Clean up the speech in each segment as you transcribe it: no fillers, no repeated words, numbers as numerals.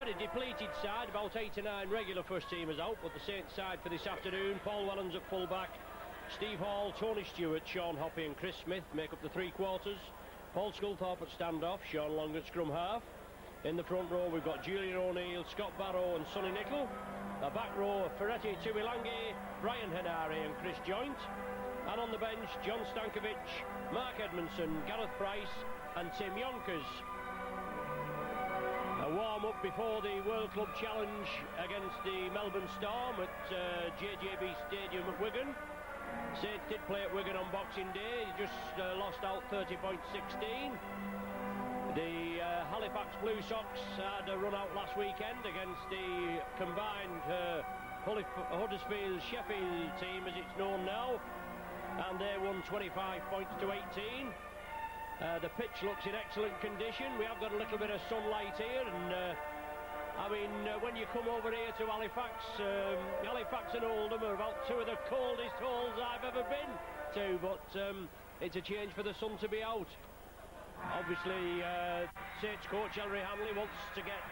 very depleted side, about 8 to 9 regular first teamers out, but the Saints side for this afternoon, Paul Wellens at full-back, Steve Hall, Tony Stewart, Sean Hoppy and Chris Smith make up the three quarters. Paul Sculthorpe at stand-off, Sean Long at scrum-half. In the front row we've got Julian O'Neill, Scott Barrow and Sonny Nicol. The back row, Ferretti Tuilangi, Brian Henare and Chris Joint. And on the bench, John Stankovic, Mark Edmondson, Gareth Price and Tim Yonkers. A warm-up before the World Club Challenge against the Melbourne Storm at JJB Stadium at Wigan. Saints did play at Wigan on Boxing Day, just lost out 30.16. The Halifax Blue Sox had a run out last weekend against the combined Huddersfield-Sheffield team as it's known now, and they won 25 points to 18. The pitch looks in excellent condition. We have got a little bit of sunlight here, and when you come over here to Halifax, Halifax and Oldham are about two of the coldest holes I've ever been to, but it's a change for the sun to be out. Obviously, Saints coach Ellery Hanley wants to get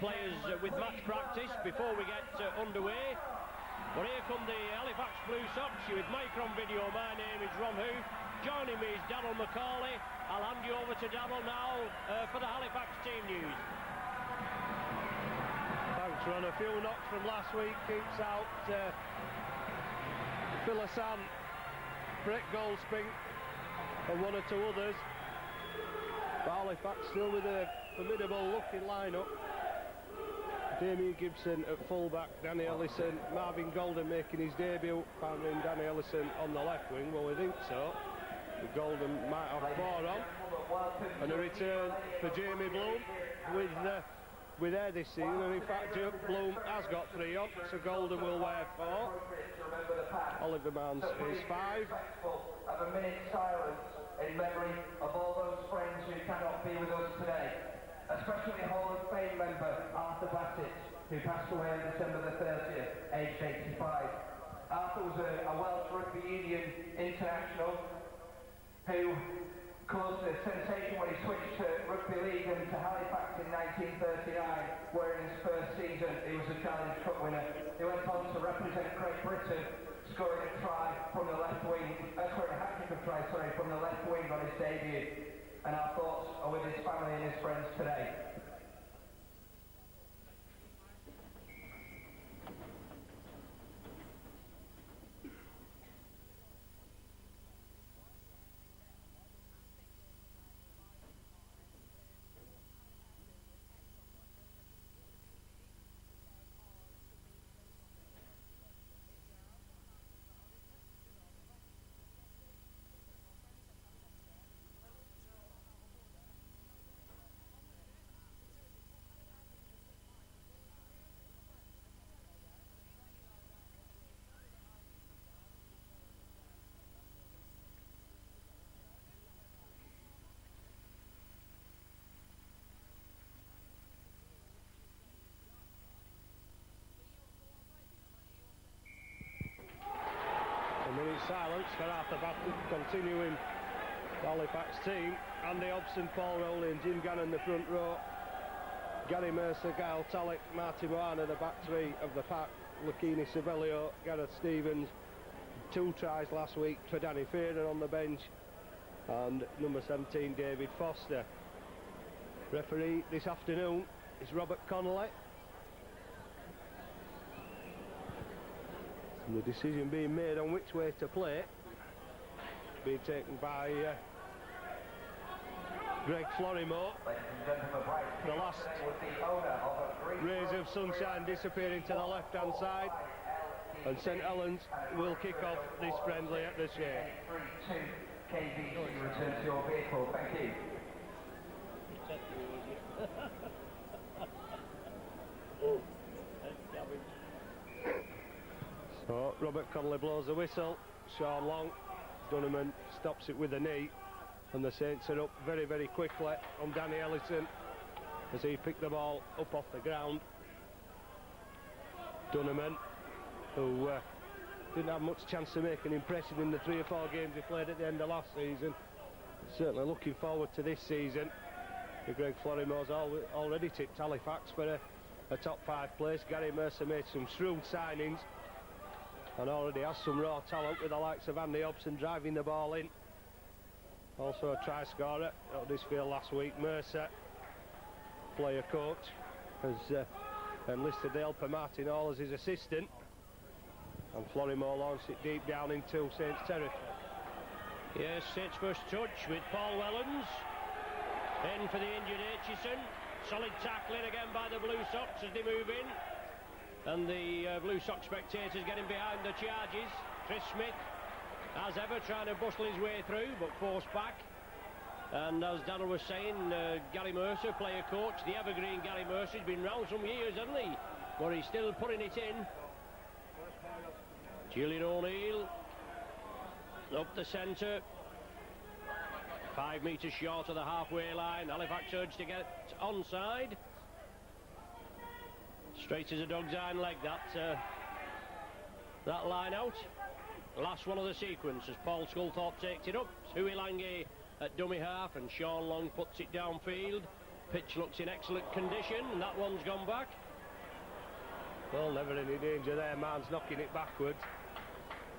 players with match practice before we get underway. But here come the Halifax Blue Sox with Micron Video. My name is Ron Hoof. Joining me is Darryl McCauley. I'll hand you over to Darryl now for the Halifax team news. Thanks, Ron. A few knocks from last week keeps out Philosan, Brett Goldspink and one or two others. But Halifax still with a formidable looking lineup. Damien Gibson at full-back, Danny Ellison, Marvin Golden making his debut, finding Danny Ellison on the left wing. Well, we think so. Golden might have 4 on. And a return for Jamie Bloom with Air this season, and in fact Bloom has got 3 on, so Golden will wear 4. Oliver Mans is 5. Have a minute's silence in memory of all those friends who cannot be with us today, especially Hall of Fame member Arthur Bassett, who passed away on December the 30th, aged 85. Arthur was a Welsh rugby union international who caused a sensation when he switched to rugby league and to Halifax in 1939, where in his first season he was a Challenge Cup winner. He went on to represent Great Britain, scoring a try from the left wing, a hat-trick of tries, from the left wing on his debut. And our thoughts are with his family and his friends today. Silence for Arthur Bassett, continuing the Halifax team. Andy Hobson, Paul Rowley and Jim Gannon the front row. Gary Mercer, Gail Tallick, Marty Moana the back three of the pack. Lakini Savelio, Gareth Stevens. 2 tries last week for Danny Fearer on the bench. And number 17, David Foster. Referee this afternoon is Robert Connolly. And the decision being made on which way to play being taken by Greg Florimo. The last rays of sunshine disappearing to the left hand side, and St Helens will kick off this friendly at the Shea. 3-2 KV, return to your vehicle, thank you. So Robert Connolly blows the whistle. Sean Long, Dunneman stops it with a knee, and the Saints are up very, very quickly on Danny Ellison as he picked the ball up off the ground. Dunneman, who didn't have much chance to make an impression in the 3 or 4 games he played at the end of last season, certainly looking forward to this season. Greg Florymore's already tipped Halifax for a top 5 place. Gary Mercer made some shrewd signings and already has some raw talent with the likes of Andy Hobson driving the ball in. Also a try scorer at Huddersfield last week. Mercer, player coach, has enlisted Elper Martin Hall as his assistant, and Florymore launched it deep down into Saints territory. Yes, Saints first touch with Paul Wellens. In for the injured Aitchison. Solid tackling again by the Blue Sox as they move in. And the Blue Sox spectators getting behind the charges. Chris Smith, as ever, trying to bustle his way through, but forced back. And as Daniel was saying, Gary Mercer, player coach, the evergreen Gary Mercer, has been round some years, hasn't he? But he's still putting it in. Julian O'Neill up the centre. 5 metres short of the halfway line. Halifax urged to get onside. Straight as a dog's hind leg, that line out. Last one of the sequence as Paul Sculthorpe takes it up. Huey Lange at dummy half and Sean Long puts it downfield. Pitch looks in excellent condition and that one's gone back. Well, never any danger there. Man's knocking it backwards.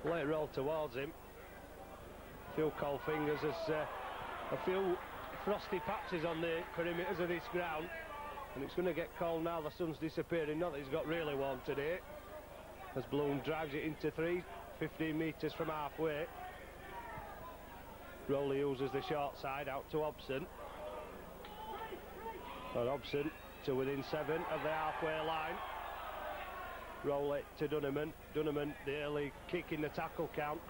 Late roll towards him. A few cold fingers as a few frosty patches on the perimeters of this ground, and it's going to get cold now. The sun's disappearing. Not that it's got really warm today, as Bloom drives it into 3, 15 metres from halfway. Rowley uses the short side out to Hobson, and Hobson to within 7 of the halfway line. Rowley to Dunneman. Dunneman, the early kick in the tackle count,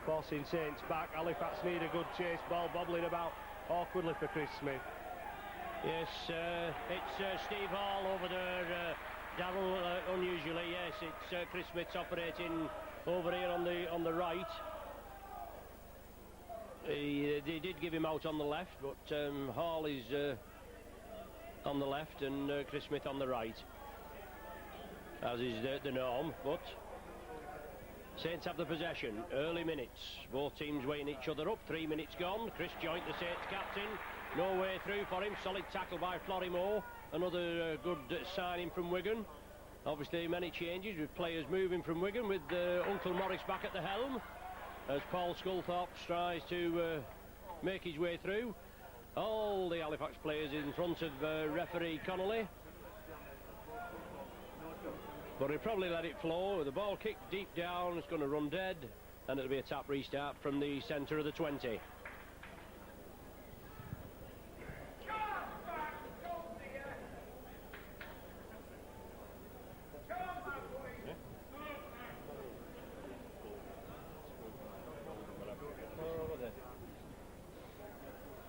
forcing Saints back. Halifax need a good chase ball, bobbling about awkwardly for Chris Smith. Yes, it's Steve Hall over there, Darryl, unusually. Yes, it's Chris Smith's operating over here on the right. They did give him out on the left, but Hall is on the left and Chris Smith on the right, as is the norm. But Saints have the possession. Early minutes. Both teams weighing each other up. 3 minutes gone. Chris Joint, the Saints captain. No way through for him. Solid tackle by Florymore. Another good signing from Wigan. Obviously many changes with players moving from Wigan, with Uncle Morris back at the helm as Paul Sculthorpe tries to make his way through. All the Halifax players in front of referee Connolly. But he'll probably let it flow. The ball kicked deep down, it's going to run dead, and it'll be a tap restart from the centre of the 20.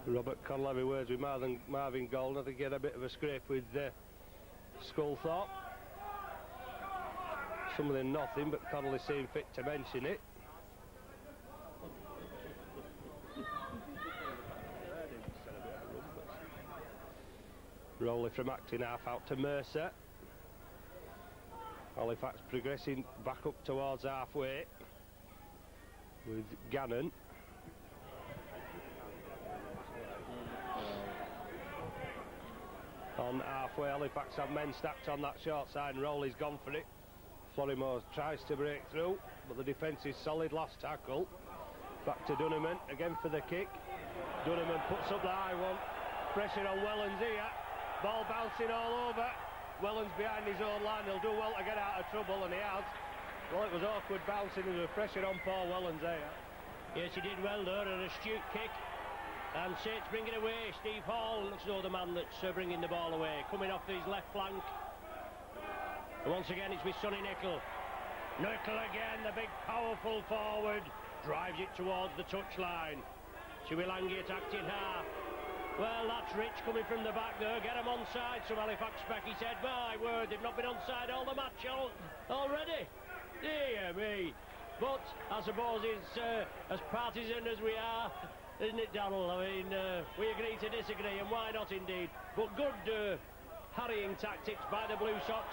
Robert Conley words with Marvin Gold. I think he had a bit of a scrape with Sculthorpe. Something nothing, but Connolly seemed fit to mention it. Rowley from acting half out to Mercer. Halifax progressing back up towards halfway with Gannon. On halfway, Halifax have men stacked on that short side and Rowley's gone for it. Florymore tries to break through, but the defence is solid. Last tackle. Back to Dunneman, again for the kick. Dunneman puts up the high one. Pressure on Wellens here. Ball bouncing all over. Wellens behind his own line. He'll do well to get out of trouble, and he has. Well, it was awkward bouncing. There was pressure on Paul Wellens there. Yes, he did well there, an astute kick. And Saints bring it away. Steve Hall looks to the man that's bringing the ball away. Coming off his left flank. And once again, it's with Sonny Nicol. Nicol again, the big powerful forward. Drives it towards the touchline. Chiwilangi attacked in half. Well, that's Rich coming from the back there. Get him onside, some Halifax spec. He said, my word, they've not been onside all the match already. Dear me. But I suppose it's as partisan as we are, isn't it, Darryl? I mean, we agree to disagree, and why not indeed? But good harrying tactics by the Blue Sox.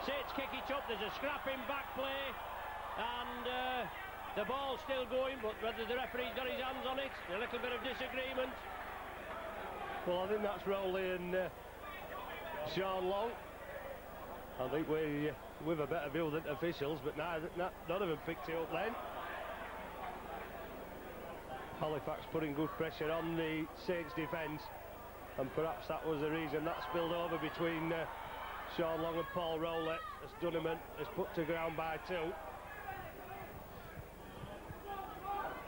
Saints kick it up, there's a scrapping back play, and the ball's still going, but whether the referee's got his hands on it, a little bit of disagreement. Well, I think that's Rowley and Sean Long. I think we've a better view than officials, but none of them picked it up then. Halifax putting good pressure on the Saints defence, and perhaps that was the reason that spilled over between Sean Long and Paul Rowley, as Dunneman is put to ground by 2.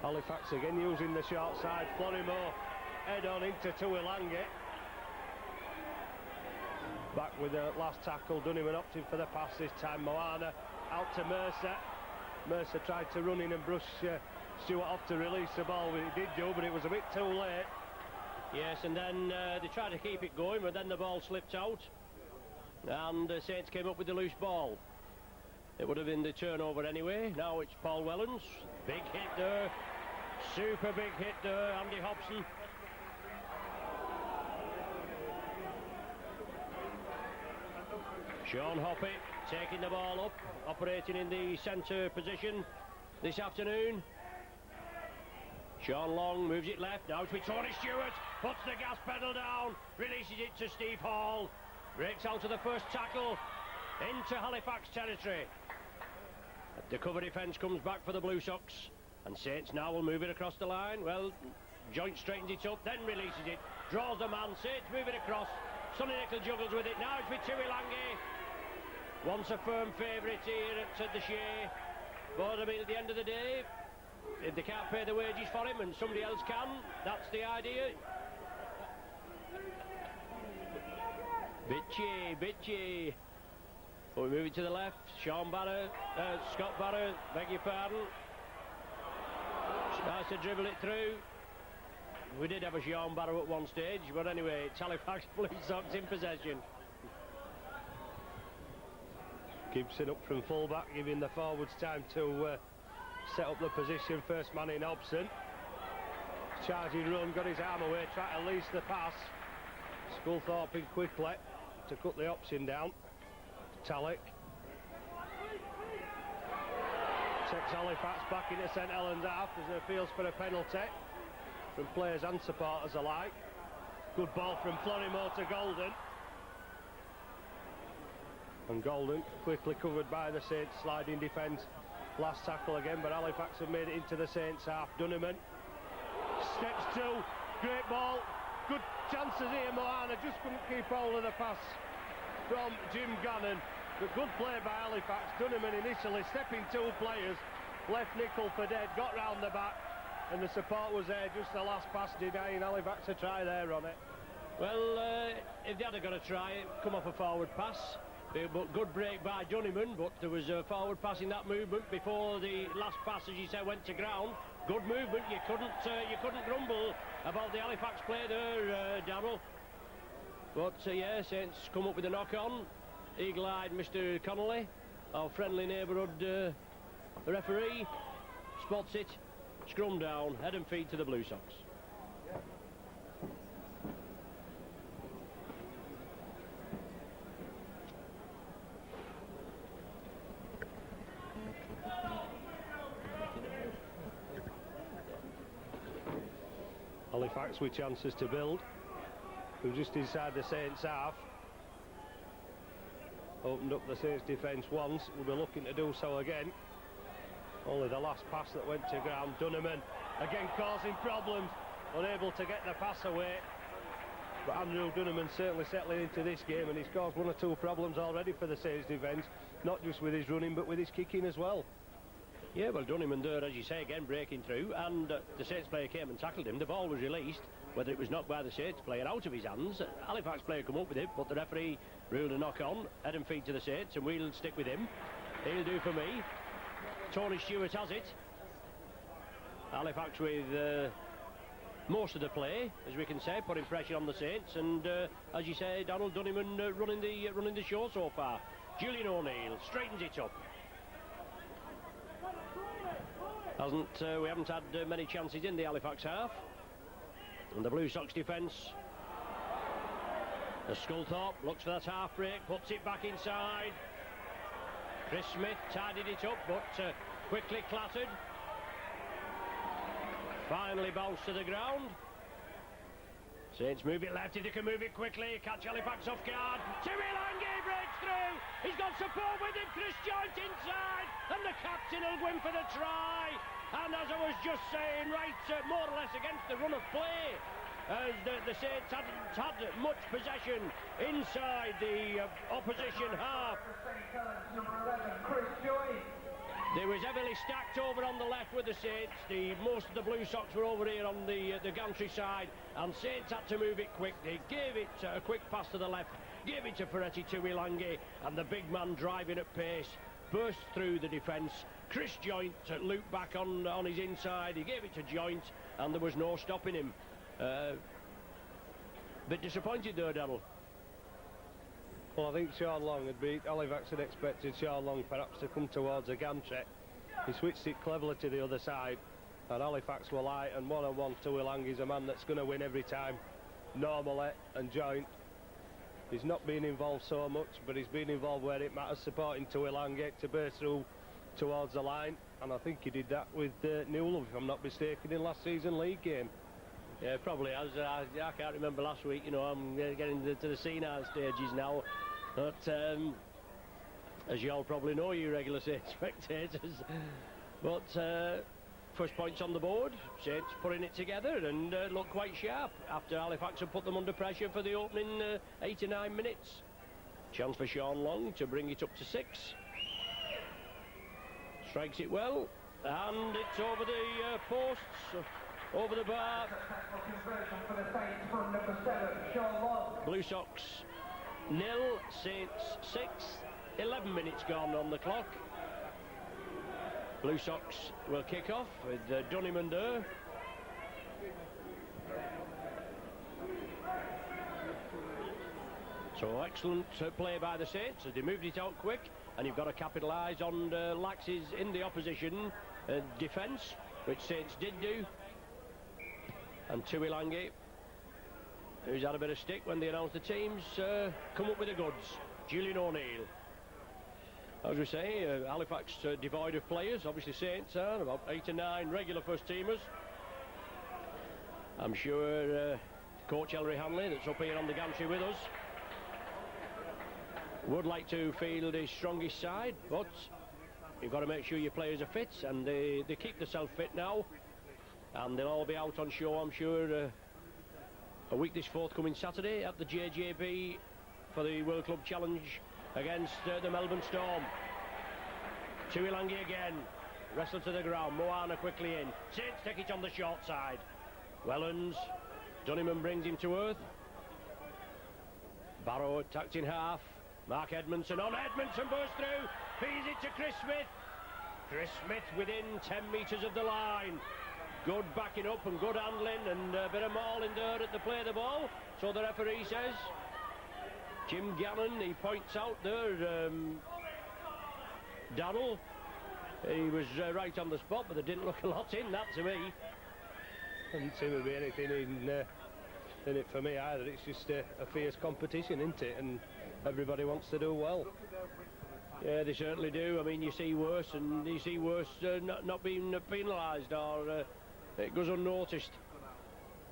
Halifax again using the short side. Florimo head on into Tuilangi. Back with the last tackle. Dunneman opting for the pass this time. Moana out to Mercer. Mercer tried to run in and brush Stewart off to release the ball, but he did do, but it was a bit too late. Yes, and then they tried to keep it going, but then the ball slipped out, and Saints came up with the loose ball. It would have been the turnover anyway. Now it's Paul Wellens. Big hit there. Super big hit there, Andy Hobson. Sean Hoppy taking the ball up, operating in the centre position this afternoon. Sean Long moves it left, now it's with Tony Stewart, puts the gas pedal down, releases it to Steve Hall, breaks out to the first tackle into Halifax territory. The cover defence comes back for the Blue Sox, and Saints now will move it across the line. Well, Joint straightens it up, then releases it, draws the man, Saints move it across, Sonny Nicol juggles with it, now it's with Tuilangi. Once a firm favourite here at the Shea, but I mean, at the end of the day, if they can't pay the wages for him and somebody else can, that's the idea. Bitchy. But we move it to the left. Scott Barrett, beg your pardon. Starts to dribble it through. We did have a Sean Barrow at one stage, but anyway, it's Halifax Blue Sox in possession. Gibson up from full-back, giving the forwards time to set up the position. First man in, Hobson. Charging run, got his arm away, tried to lease the pass. Sculthorpe in quickly to cut the option down. Tallick takes Halifax back into St Helens half as it appeals for a penalty from players and supporters alike. Good ball from Florimo to Golden. And Golden quickly covered by the Saints sliding defence. Last tackle again, but Halifax have made it into the Saints half. Dunneman steps to, great ball, good chances here. Moana just couldn't keep hold of the pass from Jim Gannon, but good play by Halifax. Dunneman initially stepping 2 players, left Nicol for dead, got round the back, and the support was there. Just the last pass denying Halifax a try there on it. Well, if they had got a try, it come off a forward pass. But good break by Dunneman, but there was a forward pass in that movement before the last pass, as you said, went to ground. Good movement. You couldn't grumble about the Halifax play there, Darryl. But yeah, Saints come up with a knock-on. Eagle-eyed Mr. Connolly, our friendly neighbourhood referee, spots it. Scrum down, head and feet to the Blue Sox. Halifax with chances to build. We're just inside the Saints half. Opened up the Saints defence once. We'll be looking to do so again. Only the last pass that went to ground. Dunneman again causing problems. Unable to get the pass away. But Andrew Dunneman certainly settling into this game, and he's caused 1 or 2 problems already for the Saints defence. Not just with his running, but with his kicking as well. Yeah, well, Dunneman there, as you say, again breaking through, and the Saints player came and tackled him. The ball was released, whether it was knocked by the Saints player out of his hands. Halifax player come up with it, but the referee ruled a knock-on, head and feet to the Saints, and we'll stick with him. He'll do for me. Tony Stewart has it. Halifax with most of the play, as we can say, putting pressure on the Saints, and as you say, Donald Dunneman running the show so far. Julian O'Neill straightens it up. We haven't had many chances in the Halifax half. And the Blue Sox defence. The Sculthorpe looks for that half break, puts it back inside. Chris Smith tidied it up, but quickly clattered. Finally bounced to the ground. Saints move it left, if they can move it quickly, catch Halifax off guard. Tuilangi breaks through, he's got support with him, Chris Joint inside, and the captain will go in for the try. And as I was just saying, right, more or less against the run of play, as the Saints hadn't had much possession inside the opposition half. Number 11, Chris Joint. They was heavily stacked over on the left with the Saints. Most of the Blue Sox were over here on the gantry side, and Saints had to move it quick. They gave it a quick pass to the left, gave it to Ferretti Tuilangi, and the big man driving at pace burst through the defence. Chris Joint looped back on his inside. He gave it to Joint, and there was no stopping him. Bit disappointed though, Daryl. Well, I think Sean Long Halifax had expected Sean Long perhaps to come towards a gantry. He switched it cleverly to the other side, and Halifax were light, and one-on-one Tuilangi's a man that's going to win every time. Normally, and Joint, he's not been involved so much, but he's been involved where it matters, supporting Tuilangi to burst through towards the line, and I think he did that with Newell, if I'm not mistaken, in last season league game. Yeah, probably has. I can't remember last week, you know, I'm getting to the senile stages now. But as you all probably know, you regular Saints spectators. But first points on the board, Saints putting it together and look quite sharp after Halifax have put them under pressure for the opening 8 to 9 minutes. Chance for Sean Long to bring it up to 6. Strikes it well, and it's over the posts. Over the bar. Blue Sox 0, Saints 6. 11 minutes gone on the clock. Blue Sox will kick off with Dunniman there. So excellent play by the Saints as they moved it out quick, and you've got to capitalise on laxes in the opposition defence, which Saints did do. And Tuilangi, who's had a bit of stick when they announced the teams, come up with the goods. Julian O'Neill. As we say, Halifax devoid of players. Obviously Saints are about 8 to 9 regular first teamers. I'm sure Coach Ellery Hanley, that's up here on the gantry with us, would like to field his strongest side, but you've got to make sure your players are fit, and they keep themselves fit now. And they'll all be out on show, I'm sure, a week this forthcoming Saturday at the JJB for the World Club Challenge against the Melbourne Storm. Tuilangi again, wrestled to the ground, Moana quickly in. Saints take it on the short side. Wellens, Dunniman brings him to earth. Barrow tucked in half. Mark Edmondson on, Edmondson bursts through, feeds it to Chris Smith. Chris Smith within 10 metres of the line. Good backing up and good handling, and a bit of mauling there at the play of the ball, so the referee says. Jim Gannon, he points out there, Darrell, he was right on the spot, but there didn't look a lot in that to me. Doesn't seem to be anything in it for me either. It's just a fierce competition, isn't it? And everybody wants to do well. Yeah, they certainly do. I mean, you see worse, and you see worse not being penalised, or it goes unnoticed.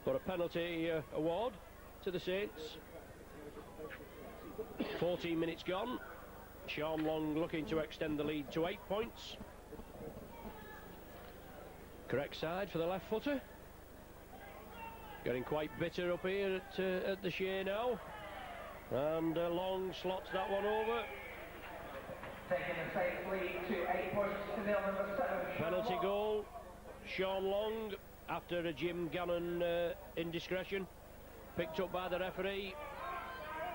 But a penalty award to the Saints. 14 minutes gone. Sean Long looking to extend the lead to 8 points. Correct side for the left footer. Getting quite bitter up here at the Shea now. And Long slots that one over. Taking the Saints lead to 8 points to 0, number 7. Penalty goal. Sean Long, after a Jim Gannon indiscretion, picked up by the referee.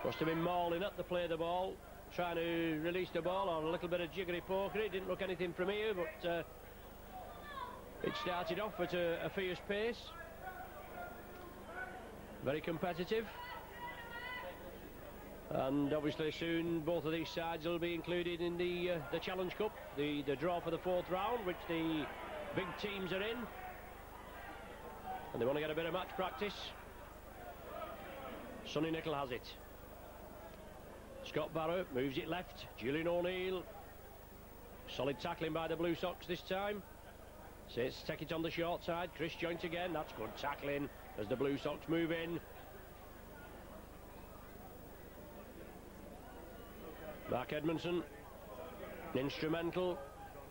Must have been mauling at the play of the ball, trying to release the ball, or a little bit of jiggery pokery. Didn't look anything from here, but it started off at a fierce pace. Very competitive. And obviously soon both of these sides will be included in the Challenge Cup, the draw for the 4th round, which the big teams are in. And they want to get a bit of match practice. Sonny Nicol has it. Scott Barrow moves it left. Julian O'Neill. Solid tackling by the Blue Sox this time. Saints take it on the short side. Chris Joint again. That's good tackling as the Blue Sox move in. Mark Edmondson, instrumental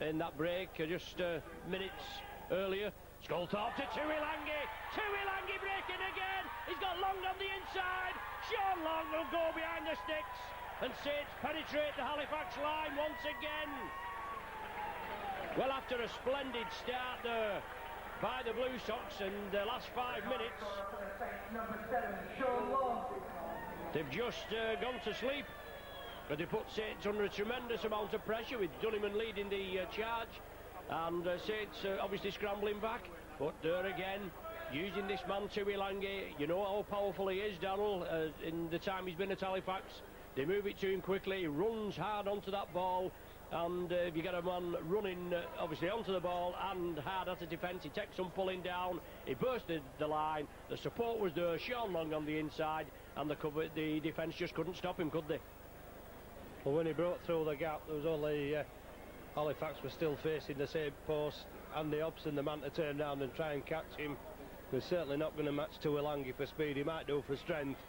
in that break just minutes earlier. Sculthorpe to Tuilangi. Tuilangi breaking again. He's got Long on the inside. Sean Long will go behind the sticks. And Saints penetrate the Halifax line once again. Well, after a splendid start there by the Blue Sox in the last 5 minutes, they've just gone to sleep. But they put Saints under a tremendous amount of pressure, with Dunniman leading the charge, and Saints obviously scrambling back. But there again, using this man Tuilangi, you know how powerful he is, Darrell, in the time he's been at Halifax. They move it to him quickly, he runs hard onto that ball, and if you get a man running obviously onto the ball and hard at the defence, he takes some pulling down, he bursted the line, the support was there, Sean Long on the inside, and the defence just couldn't stop him, could they? Well, when he broke through the gap, there was only Halifax was still facing the same post. Andy Hobson, the man to turn round and try and catch him, was certainly not going to match Tuilangi for speed. He might do for strength,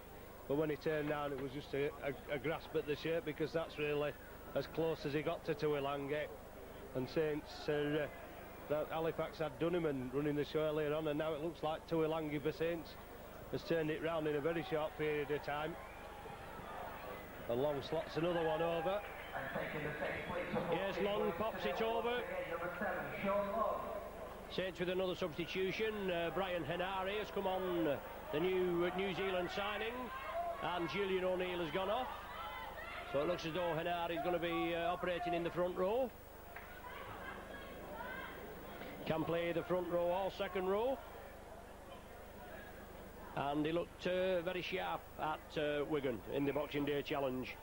but when he turned round, it was just a grasp at the shirt, because that's really as close as he got to Tuilangi. And Saints, that Halifax had Dunniman running the show earlier on, and now it looks like Tuilangi for Saints has turned it round in a very short period of time. And Long slots another one over. Yes, Long pops it over. Saints with another substitution. Brian Henare has come on, the new New Zealand signing, and Julian O'Neill has gone off. So it looks as though Henare is going to be operating in the front row. Can play the front row or second row. And he looked very sharp at Wigan in the Boxing Day Challenge.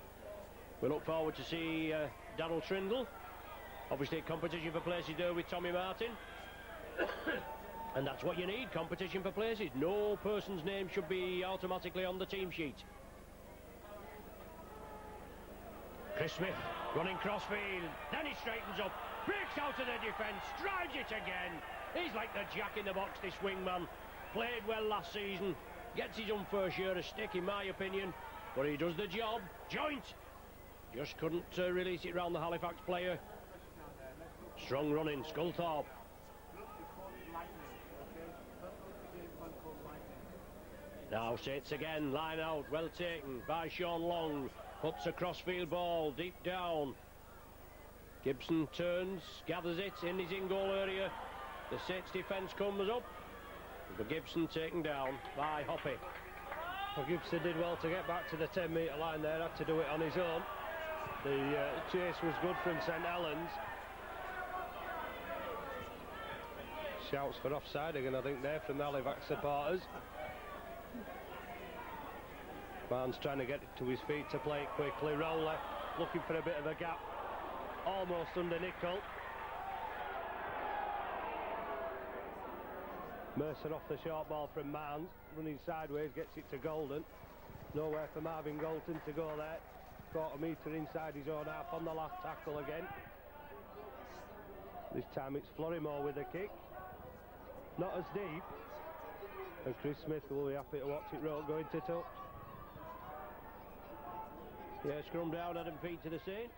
We look forward to see Darrell Trindle. Obviously competition for places there with Tommy Martin. And that's what you need, competition for places. No person's name should be automatically on the team sheet. Chris Smith running crossfield, then he straightens up, breaks out of the defence, drives it again. He's like the jack in the box, this wingman. Played well last season, gets his unfair share of stick in my opinion, but he does the job. Joint just couldn't release it round the Halifax player. Strong running, Sculthorpe. Now Saints again, line out, well taken by Sean Long. Puts a crossfield ball deep down. Gibson turns, gathers it in his in-goal area. The Saints defence comes up. But Gibson taken down by Hoppy. Well, Gibson did well to get back to the 10-metre line there, had to do it on his own. The chase was good from St Helens. Shouts for offside again, I think, there from the Halifax supporters. Barnes trying to get to his feet to play it quickly. Rowley looking for a bit of a gap, almost under Nicol. Mercer off the short ball from Barnes, running sideways, gets it to Golden. Nowhere for Marvin Golden to go there. Quarter metre inside his own half on the last tackle again. This time it's Florrimore with a kick. Not as deep. And Chris Smith will be happy to watch it roll going to touch. Yeah, scrum down, Adam feet to the Saints.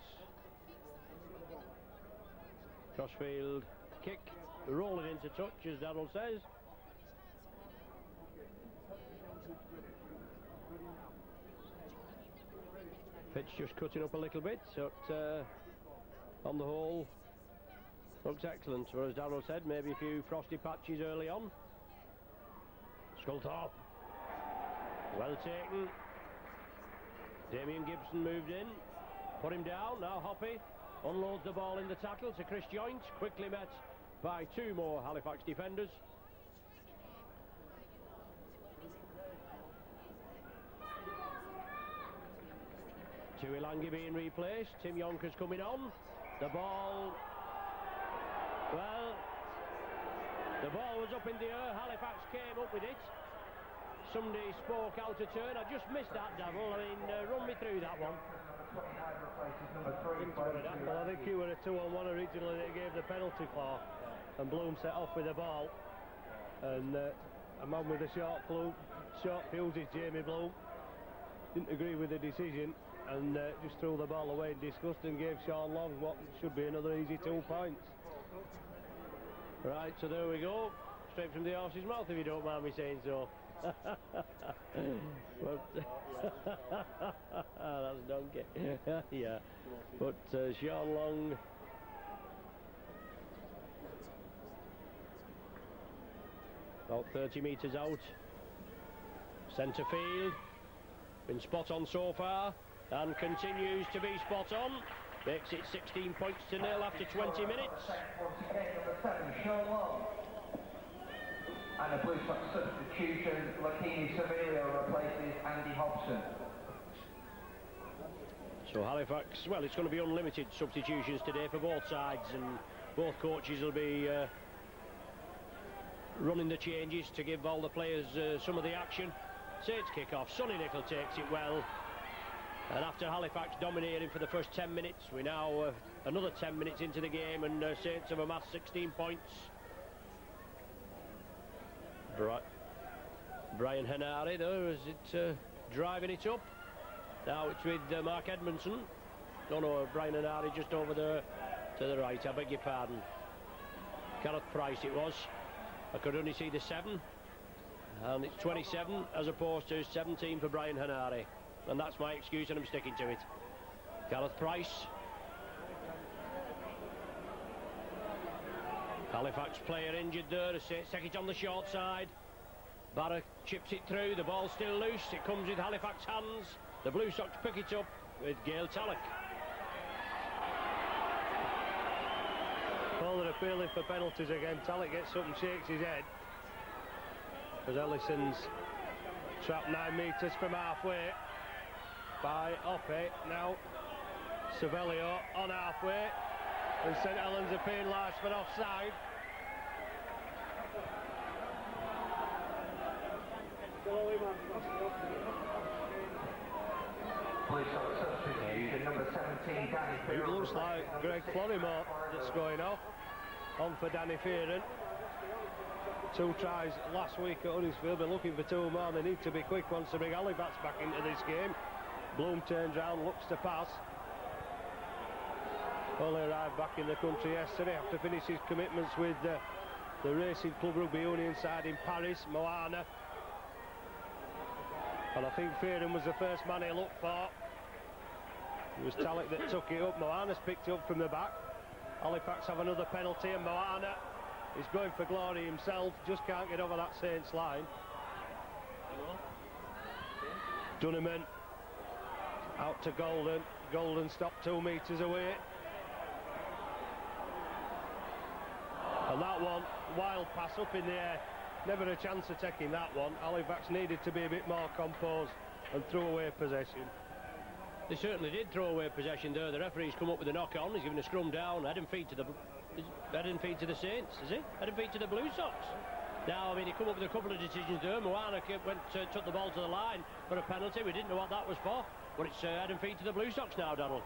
Crossfield kick, rolling into touch, as Darrell says. Pitch just cutting up a little bit, so on the whole looks excellent. Or as Darrell said, maybe a few frosty patches early on. Sculthorpe, well taken. Damien Gibson moved in, put him down. Now Hoppy unloads the ball in the tackle to Chris Joint, quickly met by two more Halifax defenders. Tuilangi being replaced, Tim Yonkers coming on. The ball, well, the ball was up in the air, Halifax came up with it. Somebody spoke out of turn. I just missed that, Darrell. I mean, run me through that one. Well, I think you were a 2-on-1 originally that gave the penalty for, and Bloom set off with the ball, and a man with a short fuse is Jamie Bloom. Didn't agree with the decision, and just threw the ball away in disgust and gave Sean Long what should be another easy 2 points. Right, so there we go. Straight from the horse's mouth, if you don't mind me saying so. But that's donkey. Yeah. But Sean Long. About 30 metres out. Centre field. Been spot on so far and continues to be spot on. Makes it 16 points to 0 after 20 minutes. Number 7, Sean Long. And a Blue Sox substitution, Lakini Sevillo replaces Andy Hobson. So Halifax, well, it's going to be unlimited substitutions today for both sides, and both coaches will be running the changes to give all the players some of the action. Saints kick off, Sonny Nicol takes it well, and after Halifax dominating for the first 10 minutes, we now another 10 minutes into the game, and Saints have amassed 16 points. Brian Henare there, is it driving it up? Now it's with Mark Edmondson. No, Brian Henare just over there to the right, I beg your pardon. Gareth Price it was. I could only see the 7, and it's 27 as opposed to 17 for Brian Henare, and that's my excuse and I'm sticking to it. Gareth Price. Halifax player injured there. Take it on the short side. Barra chips it through. The ball's still loose. It comes with Halifax hands. The Blue Sox pick it up with Gail Tallock. Well, they're appealing for penalties again. Tallock gets up and shakes his head, because Ellison's trapped 9 metres from halfway by Oppe. Now Sevillo on halfway, and St Helens are penalised for offside. Substitution number 17, Danny. It looks like Greg Florimore that's going off on for Danny Fearon. 2 tries last week at Huddersfield. They're looking for 2 more. They need to be quick once they bring Halifax back into this game. Bloom turns round, looks to pass. Only arrived back in the country yesterday after finishing his commitments with the Racing Club Rugby Union side in Paris, Moana. And I think Fearon was the first man he looked for. It was Tallock that took it up. Moana's picked it up from the back. Halifax have another penalty, and Moana is going for glory himself. Just can't get over that Saints line. Dunneman out to Golden. Golden stopped 2 metres away. And that one, wild pass up in the air. Never a chance of taking that one. Halifax needed to be a bit more composed and throw away possession. They certainly did throw away possession there. The referee's come up with a knock-on. He's given a scrum down. Head and feet to the Saints, is it? Head and feet to the Blue Sox. Now, I mean, he come up with a couple of decisions there. Moana took the ball to the line for a penalty. We didn't know what that was for. But it's head and feet to the Blue Sox now, Donald.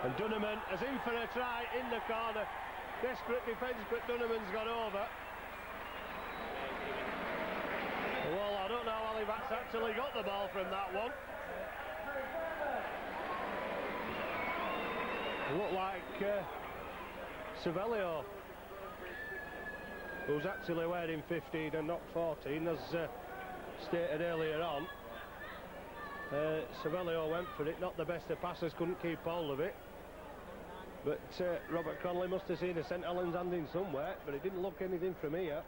And Dunneman is in for a try in the corner. Desperate defence, but Dunneman's got over. Well, I don't know how Halifax actually got the ball from that one. It looked like Sevillo, who's actually wearing 15 and not 14, as stated earlier on. Sevillo went for it. Not the best of passers, couldn't keep hold of it. But Robert Connolly must have seen a St Helens hand in somewhere, but it didn't look anything from here.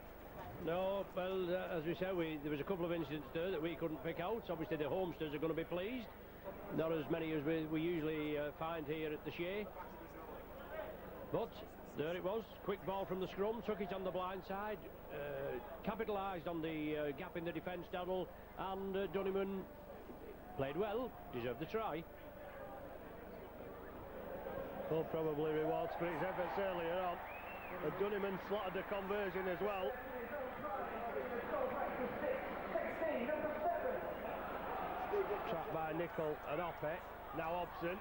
No, well, as we said, there was a couple of incidents there that we couldn't pick out. Obviously, the homesters are going to be pleased. Not as many as we usually find here at the Shea. But there it was. Quick ball from the scrum, took it on the blind side, capitalised on the gap in the defence, Darrell, and Dunneman played well, deserved the try. Well, probably rewards for his efforts earlier on. And Dunneman slotted the conversion as well. Trapped by Nicol and Oppe. Now Hobson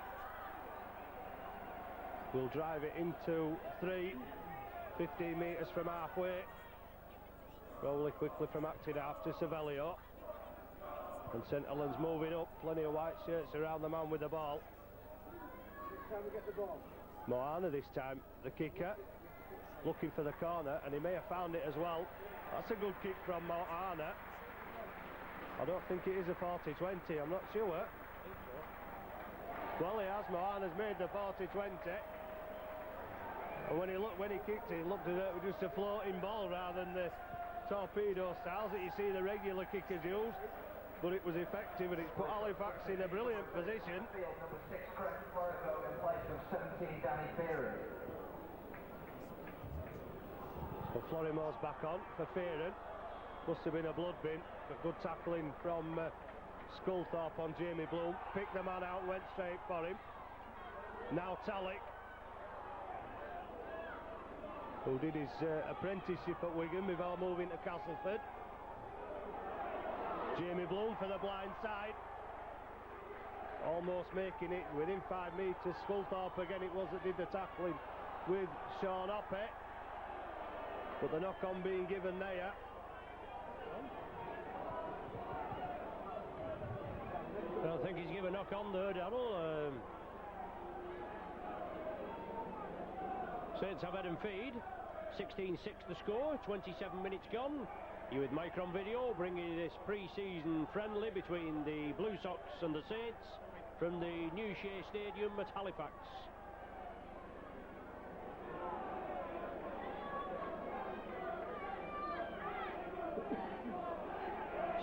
will drive it into 3, 15 metres from halfway. Rowley quickly from acting half to Sevillo. And St Helens moving up, plenty of white shirts around the man with the ball. Time we get the ball. Moana this time, the kicker, looking for the corner, and he may have found it as well. That's a good kick from Moana. I don't think it is a 40-20, I'm not sure. Well, he has. Moana's made the 40-20. And when he kicked it, he looked at it with just a floating ball rather than the torpedo styles that you see the regular kickers use. But it was effective, and it's put Halifax in a brilliant position. Field number 6, correct Florida in place of 17, Danny Fearon. So Florymore's back on for Fearon. Must have been a blood bin. A good tackling from Sculthorpe on Jamie Bloom. Picked the man out and went straight for him. Now Tallick, who did his apprenticeship at Wigan before moving to Castleford. Jamie Bloom for the blind side. Almost making it within 5 metres. Sculthorpe again it was that did the tackling with Sean Oppett. But the knock-on being given there. I don't think he's given a knock-on there, Darrell. Saints have head and feed. 16-6 the score, 27 minutes gone. You with Micron Video bringing this pre-season friendly between the Blue Sox and the Saints from the New Shea Stadium at Halifax.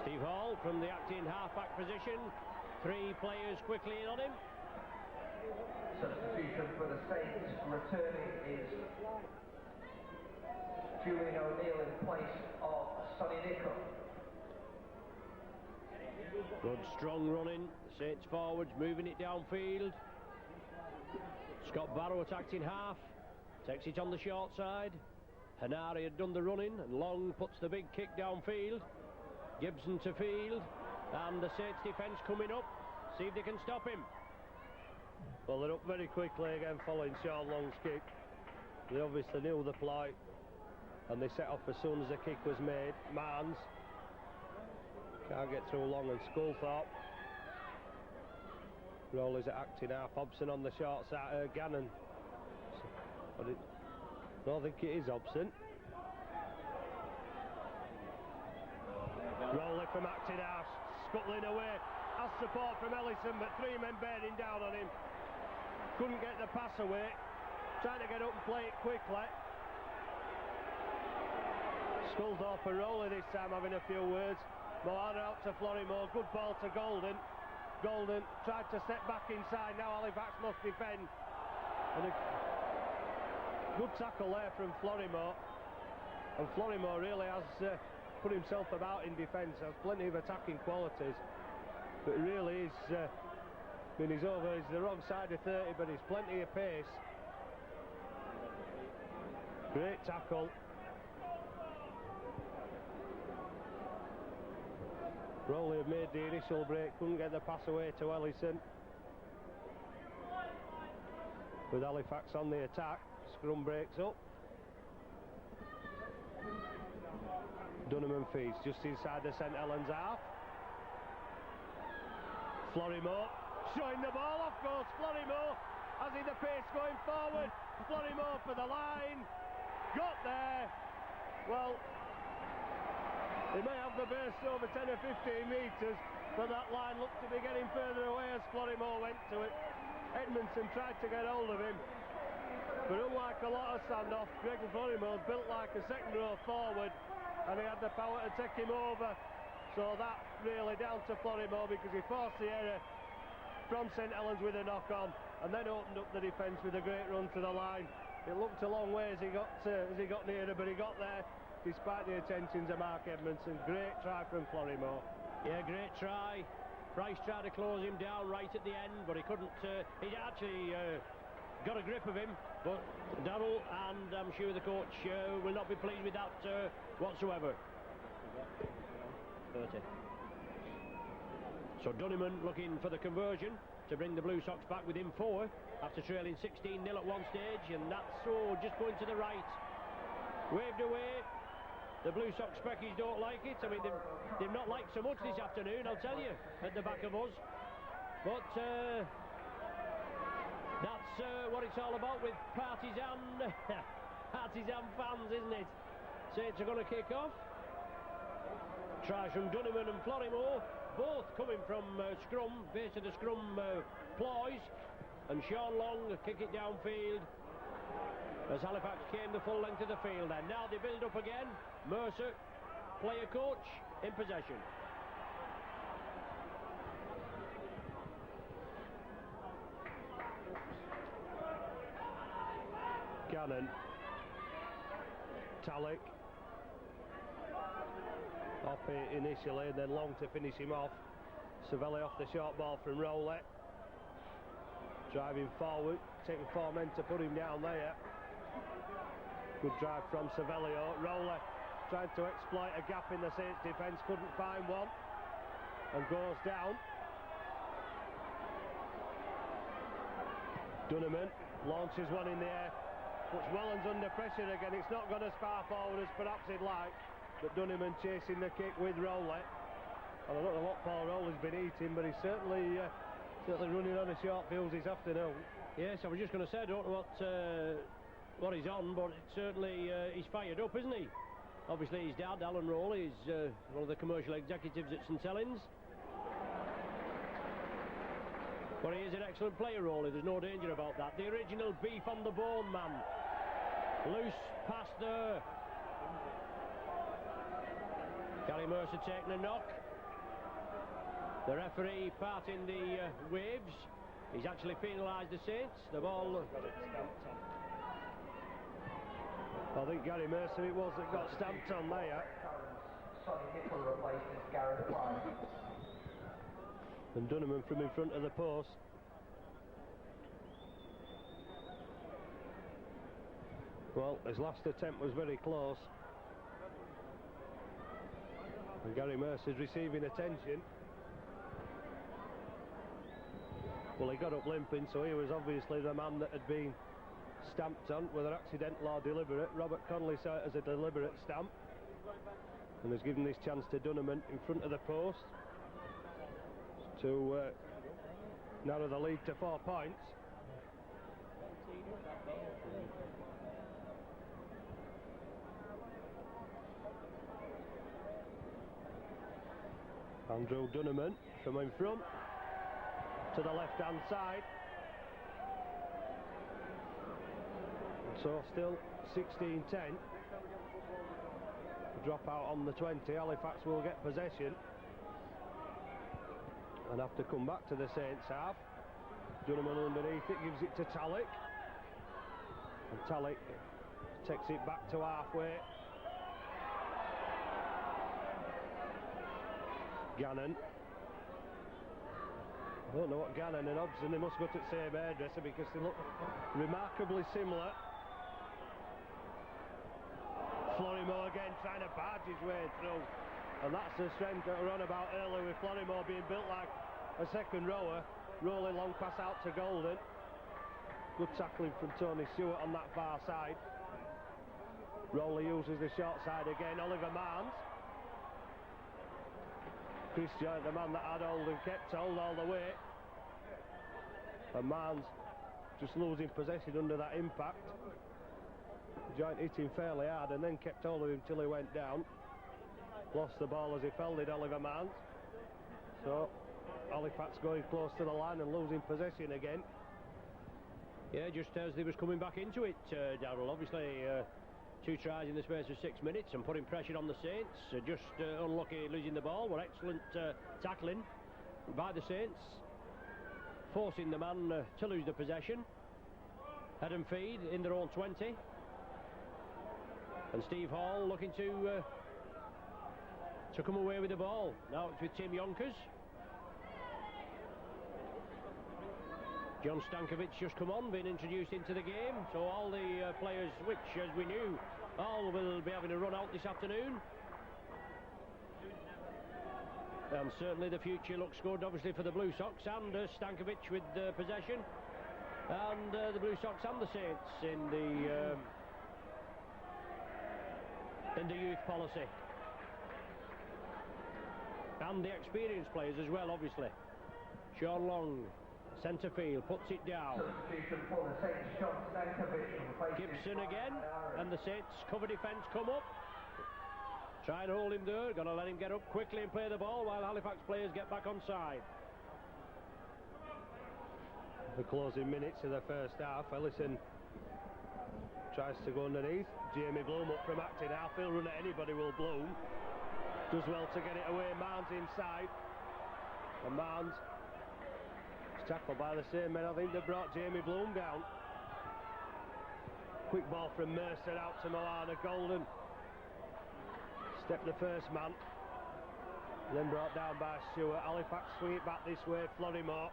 Steve Hall from the acting half-back position. 3 players quickly in on him. Substitution for the Saints returning is Julian O'Neill in place of Sonny Nichol. Good strong running. The Saints forwards moving it downfield. Scott Barrow attacked in half. Takes it on the short side. Hanari had done the running, and Long puts the big kick downfield. Gibson to field, and the Saints defence coming up. See if they can stop him. Well, they're up very quickly again following Sean Long's kick. They obviously knew the plight, and they set off as soon as the kick was made. Marnes can't get through Long, and Sculthorpe. Rowley's at acting half. Hobson on the short side. Gannon. But I don't think it is Hobson. Rowley from acting half, scuttling away. Has support from Ellison, but 3 men bearing down on him. Couldn't get the pass away. Trying to get up and play it quickly. Sculthorpe and Rowley this time having a few words. Moana out to Florymore. Good ball to Golden. Golden tried to step back inside. Now Halifax must defend. And a good tackle there from Florymore. And Florymore really has put himself about in defence. Has plenty of attacking qualities. But it really is, he's over, he's the wrong side of 30, but he's plenty of pace. Great tackle. Rowley had made the initial break, couldn't get the pass away to Ellison. With Halifax on the attack, scrum breaks up. Dunham feeds just inside the St Helens half. Florymore showing the ball, off goes Florymore. Has he the pace going forward? Florymore for the line. Got there. Well, he may have the burst over 10 or 15 metres, but that line looked to be getting further away as Florymore went to it. Edmondson tried to get hold of him, but unlike a lot of standoff, Greg Florymore built like a second row forward, and he had the power to take him over. So that really down to Florymore, because he forced the error from St Helens with a knock-on, and then opened up the defence with a great run to the line. It looked a long way as he got nearer, but he got there despite the attentions of Mark Edmondson. Great try from Florymore. Yeah, great try. Price tried to close him down right at the end, but he couldn't. He actually got a grip of him, but Darrell and I'm sure the coach will not be pleased with that whatsoever. 30. So Dunniman looking for the conversion to bring the Blue Sox back within 4 after trailing 16-0 at one stage, and that's just going to the right. Waved away. The Blue Sox speckies don't like it. I mean, they've not liked so much this afternoon, I'll tell you, at the back of us. But that's what it's all about with partisan fans, isn't it? Saints are going to kick off. Tries from Dunneman and Florimo, both coming from scrum, base of the scrum ploys, and Sean Long kick it downfield as Halifax came the full length of the field. And now they build up again. Mercer, player coach, in possession. Gannon, Talik, off it initially and then Long to finish him off. Savelli off the short ball from Rowley, driving forward, taking 4 men to put him down there. Good drive from Savelli. Rowley trying to exploit a gap in the Saints defence, couldn't find one and goes down. Dunneman launches one in the air, puts Wellens under pressure again. It's not gone as far forward as perhaps he'd like, but Dunneman chasing the kick with Rowley. And I don't know what Paul Rowley's been eating, but he's certainly running on a short fuse this afternoon. Yes, I was just going to say, I don't know what he's on, but it's certainly he's fired up, isn't he? Obviously his dad, Alan Rowley, is one of the commercial executives at St Helens. But he is an excellent player, Rowley, there's no danger about that. The original beef on the bone man. Loose pass there. Gary Mercer taking a knock. The referee parting the waves. He's actually penalised the Saints. The ball... I think Gary Mercer it was that got stamped on there. And Dunneman from in front of the post. Well, his last attempt was very close. And Gary Mercer's receiving attention. Well, he got up limping, so he was obviously the man that had been stamped on, whether accidental or deliberate. Robert Connolly saw it as a deliberate stamp and has given this chance to Dunneman in front of the post to narrow the lead to 4 points. Andrew Dunneman from in front to the left-hand side. So still 16-10. Drop out on the 20. Halifax will get possession and have to come back to the Saints half. Dunneman underneath it, gives it to Talik. And Talik takes it back to halfway. Gannon. I don't know what Gannon and Hobson, they must go to the same hairdresser because they look remarkably similar. Florimo again trying to barge his way through, and that's the strength that we're on about earlier with Florimo being built like a second rower. Rolling long pass out to Golden. Good tackling from Tony Stewart on that far side. Rowley uses the short side again. Oliver Marnes. Chris Joint, the man that had hold and kept hold all the way. And Marnes just losing possession under that impact. Joint hit him fairly hard and then kept hold of him till he went down. Lost the ball as he fell, did Oliver Marnes. So Halifax going close to the line and losing possession again. Yeah, just as they was coming back into it, Darrell. Obviously 2 tries in the space of 6 minutes and putting pressure on the Saints. Just unlucky losing the ball. Were excellent tackling by the Saints, forcing the man to lose the possession. Head and feed in their own 20. And Steve Hall looking to come away with the ball. Now it's with Tim Yonkers. John Stankovic just come on, being introduced into the game. So all the players, which as we knew, all will be having a run out this afternoon. And certainly the future looks good, obviously, for the Blue Sox and Stankovic with possession. And the Blue Sox and the Saints in the in the youth policy. And the experienced players as well, obviously. Sean Long, centre field, puts it down. Gibson again, and the Saints cover defence come up. Try and hold him there, gonna let him get up quickly and play the ball while Halifax players get back on side. The closing minutes of the first half, Ellison tries to go underneath. Jamie Bloom up from acting half, he'll run at anybody, will Bloom. Does well to get it away, Marnes inside. And Marnes is tackled by the same men, I think, that brought Jamie Bloom down. Quick ball from Mercer out to Moana. Golden stepped the first man, then brought down by Stewart. Halifax swing it back this way. Florimore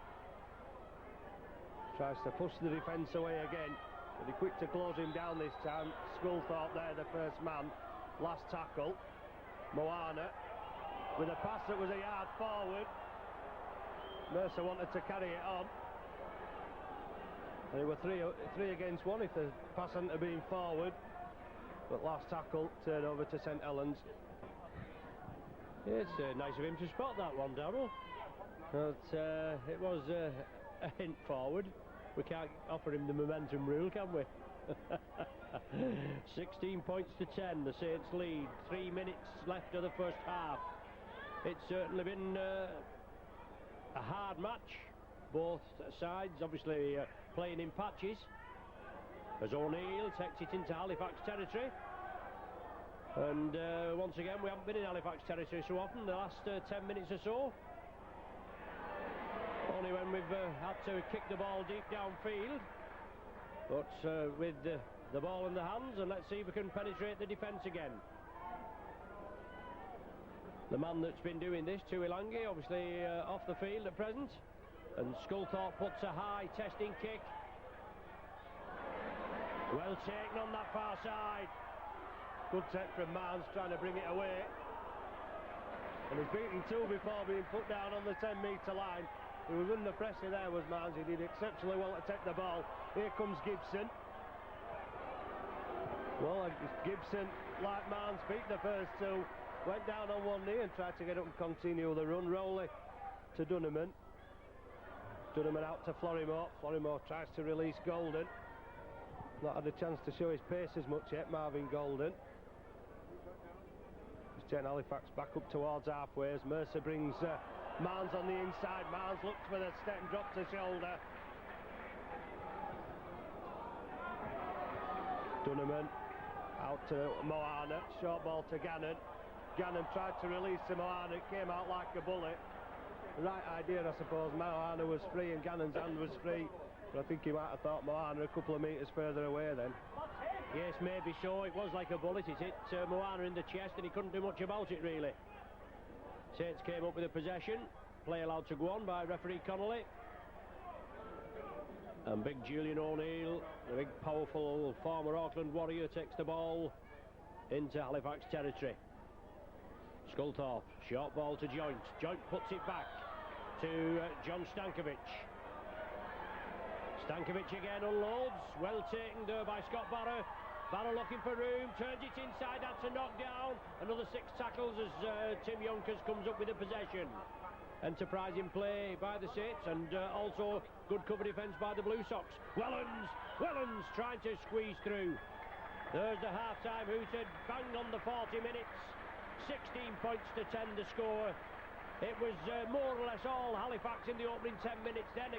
tries to push the defence away again, but they're quick to close him down this time. Sculthorpe there, the first man. Last tackle. Moana with a pass that was a yard forward. Mercer wanted to carry it on. They were three against one if the pass hadn't have been forward. But last tackle, turn over to St Helens. Yeah, it's nice of him to spot that one, Darryl. But it was a hint forward. We can't offer him the momentum rule, can we? 16 points to 10, the Saints lead. 3 minutes left of the first half. It's certainly been a hard match. Both sides obviously playing in patches. As O'Neill takes it into Halifax territory. And once again, we haven't been in Halifax territory so often, the last 10 minutes or so. Only when we've had to kick the ball deep downfield. But with the ball in the hands, and let's see if we can penetrate the defence again. The man that's been doing this, Tuilangi, obviously off the field at present. And Sculthorpe puts a high testing kick. Well taken on that far side. Good take from Marnes, trying to bring it away. And he's beaten two before being put down on the 10-metre line. He was under pressure there, was Marnes. He did exceptionally well to take the ball. Here comes Gibson. Well, Gibson, like Marnes, beat the first two. Went down on one knee and tried to get up and continue the run. Rowley to Dunneman. Dunneman out to Florimore. Florimore tries to release Golden. Not had a chance to show his pace as much yet, Marvin Golden. He's taking Halifax back up towards halfway as Mercer brings Marnes on the inside. Marnes looks for the step and drops the shoulder. Dunneman out to Moana. Short ball to Gannon. Gannon tried to release to Moana. It came out like a bullet. The right idea, I suppose. Moana was free and Gannon's hand was free. But I think he might have thought Moana a couple of metres further away then. Yes, maybe so. It was like a bullet. It hit Moana in the chest and he couldn't do much about it, really. Saints came up with a possession. Play allowed to go on by referee Connolly. And big Julian O'Neill, the big powerful former Auckland Warrior, takes the ball into Halifax territory. Sculthorpe, short ball to Joint. Joint puts it back to John Stankovic. Stankovic again unloads. Well taken there by Scott Barrow. Barrow looking for room, turns it inside, that's a knockdown. Another 6 tackles as Tim Yonkers comes up with a possession. Enterprising play by the Saints and also good cover defence by the Blue Sox. Wellens trying to squeeze through. There's the half-time hooted, bang on the 40 minutes. 16 points to 10 the score. It was more or less all Halifax in the opening 10 minutes. Then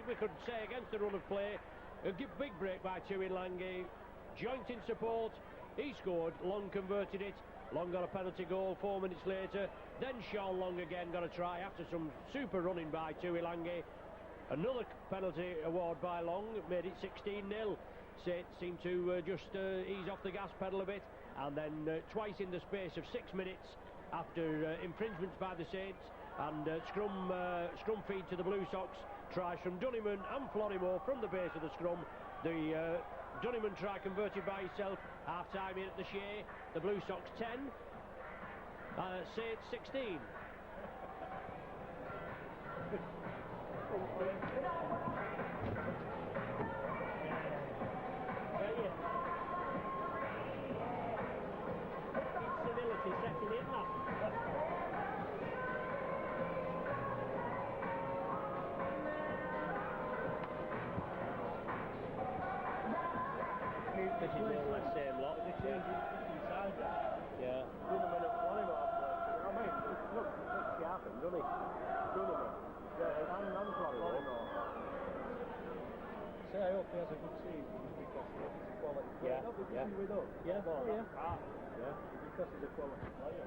we could say against the run of play. A big break by Tuilangi. Joint in support. He scored. Long converted it. Long got a penalty goal 4 minutes later. Then Sean Long again got a try after some super running by Tuilangi. Another penalty award by Long made it 16-0. Saints seemed to just ease off the gas pedal a bit. And then twice in the space of 6 minutes after infringements by the Saints and scrum feed to the Blue Sox. Tries from Dunneman and Florimore from the base of the scrum. The Dunneman try converted by himself. Half time in at the Shea. The Blue Sox 10. Saints 16. This is more or less same lot. They changed inside there. Yeah. Duneman at Polymore place. I mean, look, makes you happen, doesn't it? Duneman. Yeah, and Polymore. So I hope he has a good season because he's a quality player. Not because he's with us. Yeah, well, yeah. Yeah, because he's a quality player.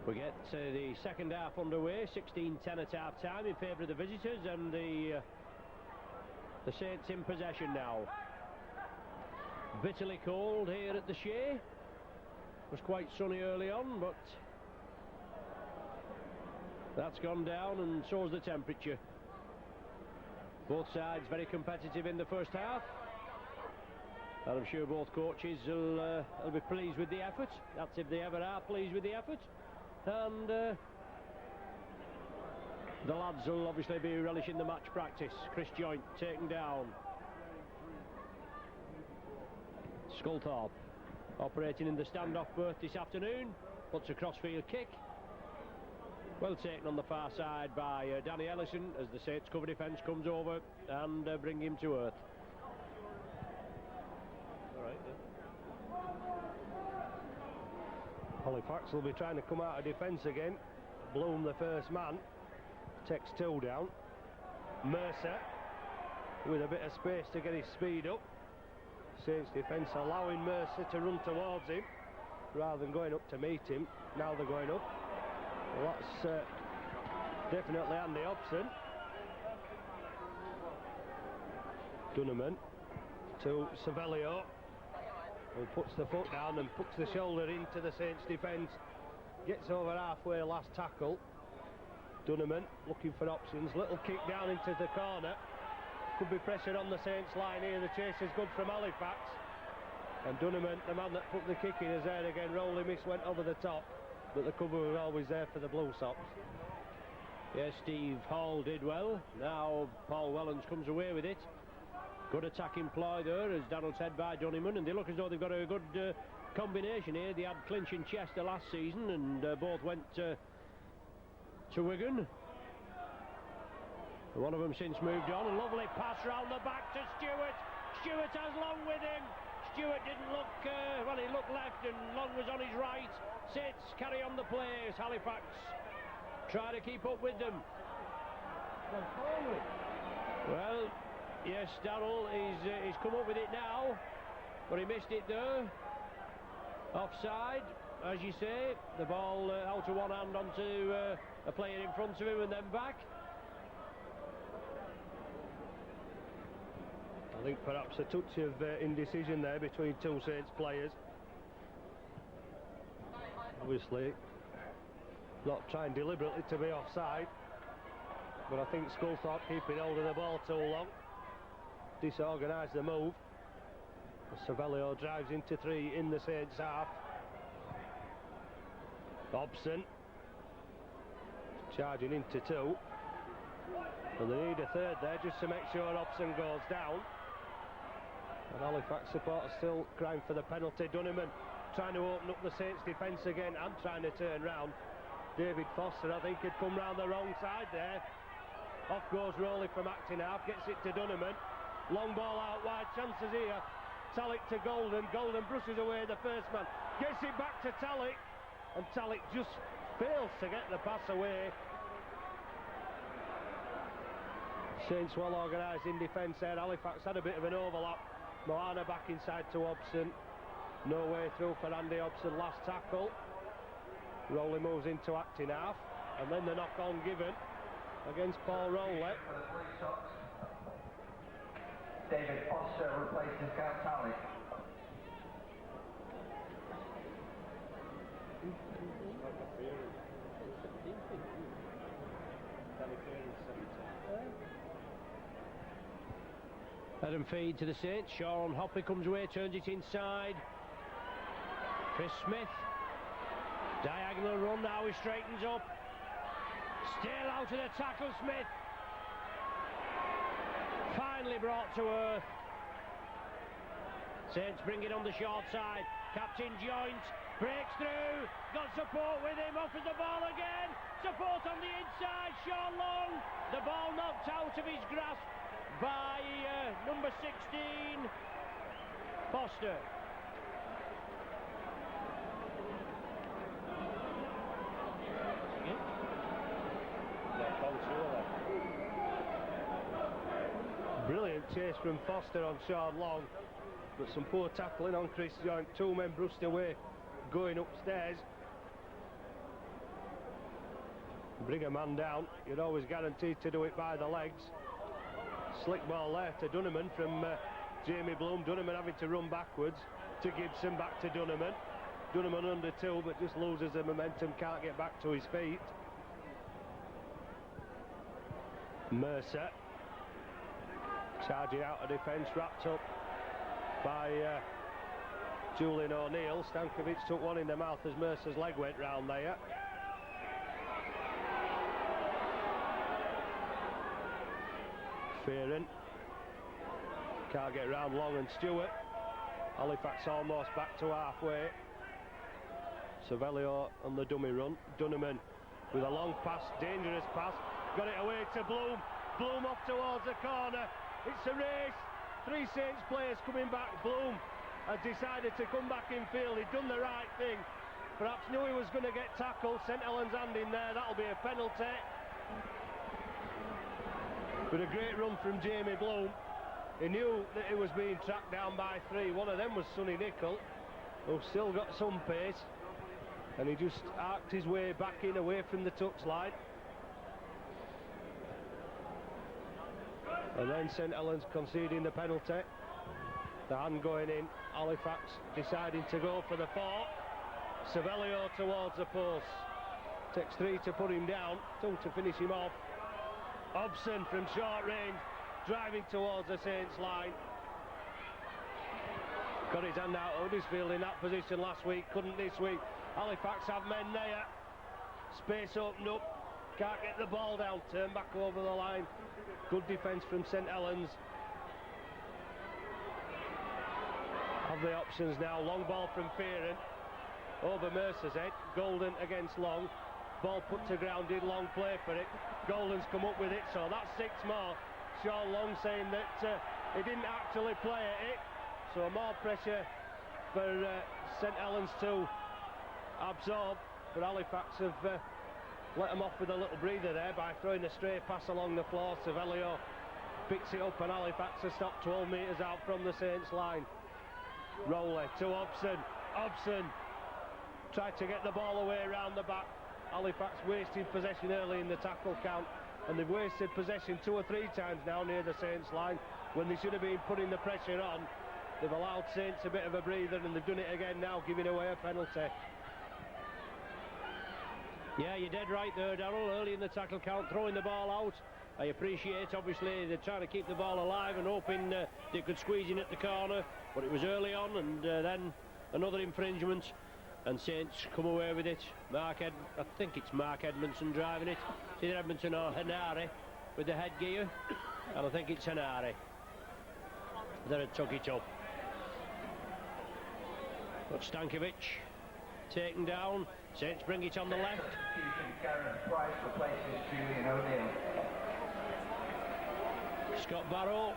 We get the second half underway, 16-10 at half time in favour of the visitors, and the Saints in possession now. Bitterly cold here at the Shea. It was quite sunny early on, but that's gone down, and so's the temperature. Both sides very competitive in the first half, and I'm sure both coaches will be pleased with the effort. That's if they ever are pleased with the effort. And the lads will obviously be relishing the match practice. Chris Joint taken down. Sculthorpe operating in the standoff berth this afternoon. Puts a crossfield kick. Well taken on the far side by Danny Ellison as the Saints cover defence comes over and bring him to earth. All right, yeah. Halifax will be trying to come out of defence again. Bloom, the first man, takes two down. Mercer with a bit of space to get his speed up. Saints defence allowing Mercer to run towards him rather than going up to meet him. Now they're going up. Well, that's definitely Andy Hobson. Duneman to Savelio, who puts the foot down and puts the shoulder into the Saints defence. Gets over halfway, last tackle. Duneman looking for options. Little kick down into the corner. Could be pressure on the Saints line here. The chase is good from Halifax. And Duneman, the man that put the kick in, is there again. Rowley miss went over the top, but the cover was always there for the Blue Sox. Yes, Steve Hall did well. Now Paul Wellens comes away with it. Good attacking ploy there, as Donald said, by Duneman, and they look as though they've got a good combination here. They had Clinch and Chester last season, and both went to Wigan. One of them since moved on. A lovely pass round the back to Stewart. Stewart has Long with him. Stewart didn't look, well, he looked left and Long was on his right. Sits, carry on the play as Halifax try to keep up with them. Well, yes, Darrell, he's come up with it now, but he missed it there. Offside, as you say. The ball out of one hand onto a player in front of him and then back. I think perhaps a touch of indecision there between two Saints players. Obviously, not trying deliberately to be offside, but I think Sculthorpe keeping hold of the ball too long. Disorganised the move. Savelio drives into three in the Saints half. Hobson charging into two. And they need a third there just to make sure Hobson goes down. And Halifax supporters still crying for the penalty. Duneman trying to open up the Saints defence again and trying to turn round. David Foster, I think, had come round the wrong side there. Off goes Rowley from acting half, gets it to Duneman. Long ball out wide, chances here. Tallick to Golden. Golden brushes away the first man. Gets it back to Tallick. And Tallick just fails to get the pass away. Saints well organised in defence there. Halifax had a bit of an overlap. Moana back inside to Hobson. No way through for Andy Hobson. Last tackle. Rowley moves into acting half. And then the knock-on given against Paul Rowley. David Foster replaces Gav Tallick. Let him feed to the Saints. Sean Hoppy comes away, turns it inside. Chris Smith. Diagonal run, now he straightens up. Still out of the tackle, Smith. Finally brought to earth. Saints bring it on the short side. Captain Joint breaks through. Got support with him. Offers the ball again. support on the inside. Sean Long. The ball knocked out of his grasp by number 16, Foster. Brilliant chase from Foster on Sean Long, but some poor tackling on Chris Joint. Two men brushed away going upstairs. Bring a man down, you're always guaranteed to do it by the legs. Slick ball there to Dunneman from Jamie Bloom. Dunneman having to run backwards to Gibson, back to Dunneman. Dunneman under two, but just loses the momentum, can't get back to his feet. Mercer charging out of defence, wrapped up by Julian O'Neill. Stankovic took one in the mouth as Mercer's leg went round there. Fearon can't get round Long and Stewart. Halifax almost back to halfway. Savelio on the dummy run. Dunneman with a long pass, dangerous pass, got it away to Bloom. Bloom off towards the corner. It's a race. Three Saints players coming back. Bloom has decided to come back in field. He'd done the right thing. Perhaps knew he was going to get tackled. St Helens hand in there. That'll be a penalty. But a great run from Jamie Bloom. He knew that he was being tracked down by three. One of them was Sonny Nicol, who's still got some pace. And he just arced his way back in, away from the touchline. And then St Helens conceding the penalty. The hand going in. Halifax deciding to go for the four. Savelio towards the post. Takes three to put him down, two to finish him off. Hobson from short range, driving towards the Saints line. Got his hand out. Huddersfield in that position last week, couldn't this week. Halifax have men there. Space opened up, can't get the ball down, turn back over the line. Good defence from St Helens. Have the options now. Long ball from Fearon over Mercer's head. Golden against Long. Ball put to ground, did Long play for it. Golden's come up with it, so that's six more. Sean Long saying that he didn't actually play at it, so more pressure for St Helens to absorb. But Halifax have let them off with a little breather there by throwing a stray pass along the floor. Savelio picks it up and Halifax has stopped 12 metres out from the Saints line. Rowley to Hobson. Hobson tried to get the ball away around the back. Halifax wasted possession early in the tackle count, and they've wasted possession 2 or 3 times now near the Saints line when they should have been putting the pressure on. They've allowed Saints a bit of a breather, and they've done it again now, giving away a penalty. Yeah, you're dead right there, Darryl. Early in the tackle count, throwing the ball out. I appreciate, obviously, they're trying to keep the ball alive and hoping they could squeeze in at the corner, but it was early on, and then another infringement, and Saints come away with it. I think it's Mark Edmondson driving it. It's either Edmondson or Henare with the headgear, and I think it's Henare that had took it up. But Stankovic taken down. Saints bring it on the left. Gareth Price replaces Julian O'Neill. Scott Barrow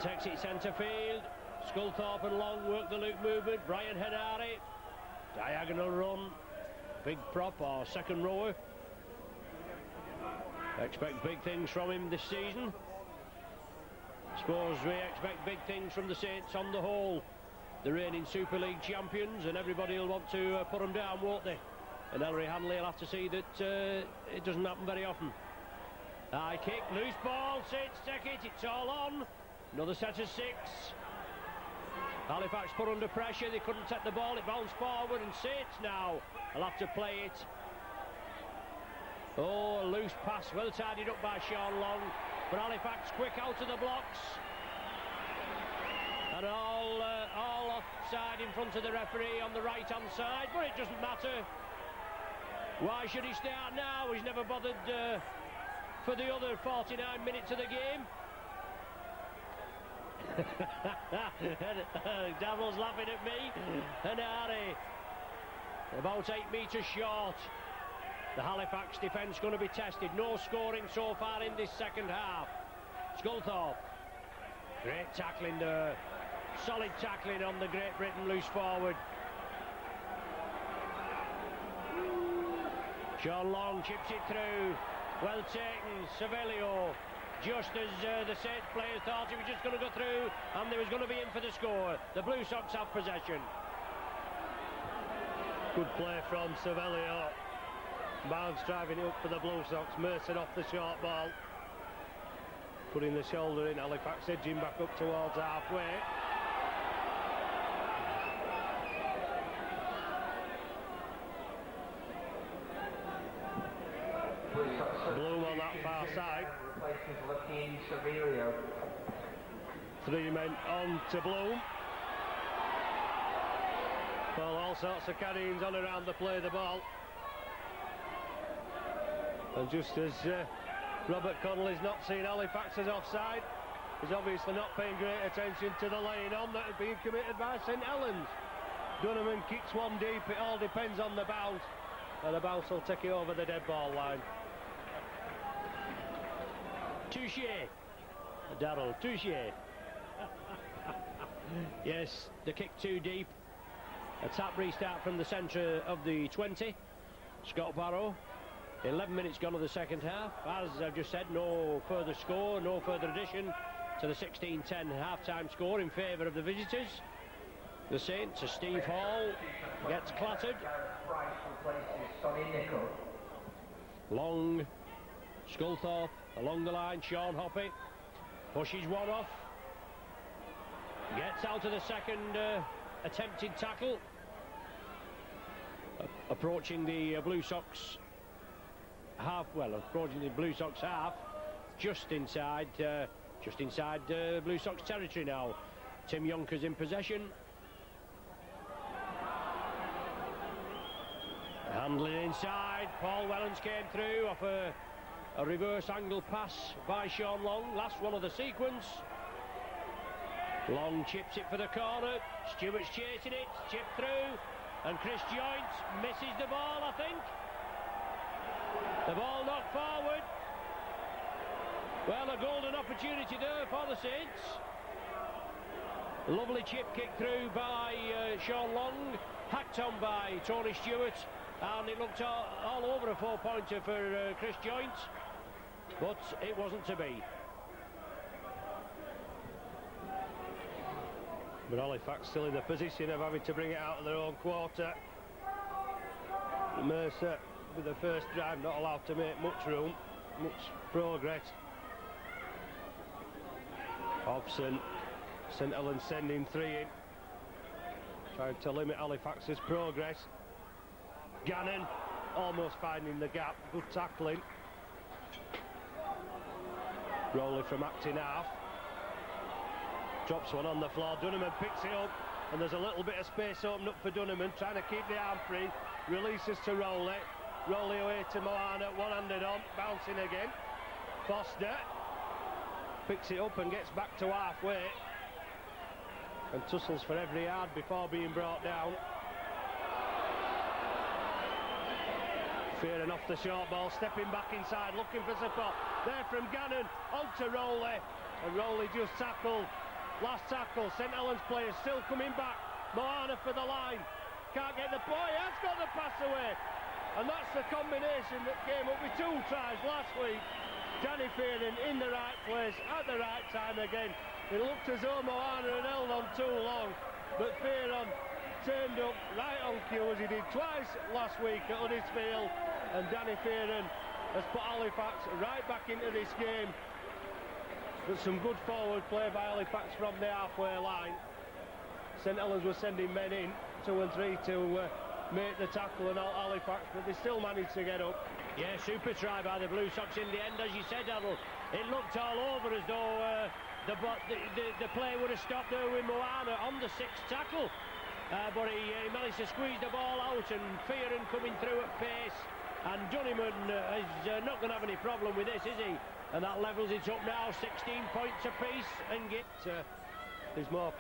takes it centre field. Sculthorpe and Long work the loop movement. Brian Henare, diagonal run. Big prop or second rower. Expect big things from him this season. Suppose we expect big things from the Saints on the whole. The reigning Super League champions, and everybody will want to put them down, won't they? And Ellery Hanley will have to see that it doesn't happen very often. High kick, loose ball, Saints take it, it's all on. Another set of 6. Halifax put under pressure, they couldn't take the ball, it bounced forward, and Saints now will have to play it. Oh, a loose pass, well tidied up by Sean Long, but Halifax quick out of the blocks. And all offside in front of the referee on the right-hand side, but it doesn't matter. Why should he start now? He's never bothered for the other 49 minutes of the game. Daryl's laughing at me. Henare, about 8 metres short. The Halifax defence going to be tested. No scoring so far in this second half. Sculthorpe. Great tackling there. Solid tackling on the Great Britain loose forward. Sean Long chips it through. Well taken. Savelio. Just as the Saints players thought he was just going to go through and they was going to be in for the score. The Blue Sox have possession. Good play from Savelio. Barnes driving it up for the Blue Sox. Mercer off the short ball. Putting the shoulder in. Halifax edging back up towards halfway. Bloom on that far side. 3 men on to Bloom. Well, all sorts of carryings on around the play of the ball. And just as Robert Connolly's not seen Halifax as offside, he's obviously not paying great attention to the laying on that had been committed by St Helens. Dunham kicks one deep. It all depends on the bounce, and the bounce will take it over the dead ball line. Touché. Darrell, touché. Yes, the kick too deep. A tap restart from the centre of the 20. Scott Barrow. 11 minutes gone of the second half. As I've just said, no further score, no further addition to the 16-10 half-time score in favour of the visitors. The Saints, Steve Hall gets clattered. Long, Sculthorpe along the line. Sean Hoppy pushes one off. Gets out of the second attempted tackle. Approaching the Blue Sox half, approaching the Blue Sox half, just inside Blue Sox territory now. Tim Yonkers in possession. Handling inside. Paul Wellens came through off a reverse angle pass by Sean Long. Last one of the sequence. Long chips it for the corner. Stewart's chasing it. Chip through. And Chris Joynt misses the ball, I think. The ball knocked forward. Well, a golden opportunity there for the Saints. Lovely chip kick through by Sean Long. Hacked on by Tony Stewart. And it looked all over a 4-pointer for Chris Joynt. But it wasn't to be. But Halifax still in the position of having to bring it out of their own quarter. Mercer with the first drive not allowed to make much room, much progress. Hobson, St Helens sending 3 in, trying to limit Halifax's progress. Gannon almost finding the gap, good tackling. Rowley from acting half. Drops one on the floor. Dunham picks it up, and there's a little bit of space open up for Dunham, trying to keep the arm free. Releases to Rowley. Rowley away to Moana, one-handed on, bouncing again. Foster picks it up and gets back to halfway, and tussles for every yard before being brought down. Fearing off the short ball, stepping back inside, looking for support. There from Gannon, onto Rowley, and Rowley just tackled. Last tackle, St Helens players still coming back. Moana for the line. Can't get the boy, has got the pass away. And that's the combination that came up with 2 tries last week. Danny Fearon in the right place at the right time again. It looked as though Moana had held on too long, but Fearon turned up right on cue as he did twice last week at Huddersfield. And Danny Fearon has put Halifax right back into this game. But some good forward play by Halifax from the halfway line. St Helens were sending men in, 2 and 3, to make the tackle and Halifax, but they still managed to get up. Yeah, super try by the Blue Sox in the end, as you said, Adel. It looked all over as though the play would have stopped there with Moana on the 6th tackle. But he managed to squeeze the ball out, and Fearon coming through at pace. And Dunham is not going to have any problem with this, is he? And that levels it up now, 16 points apiece. And there's more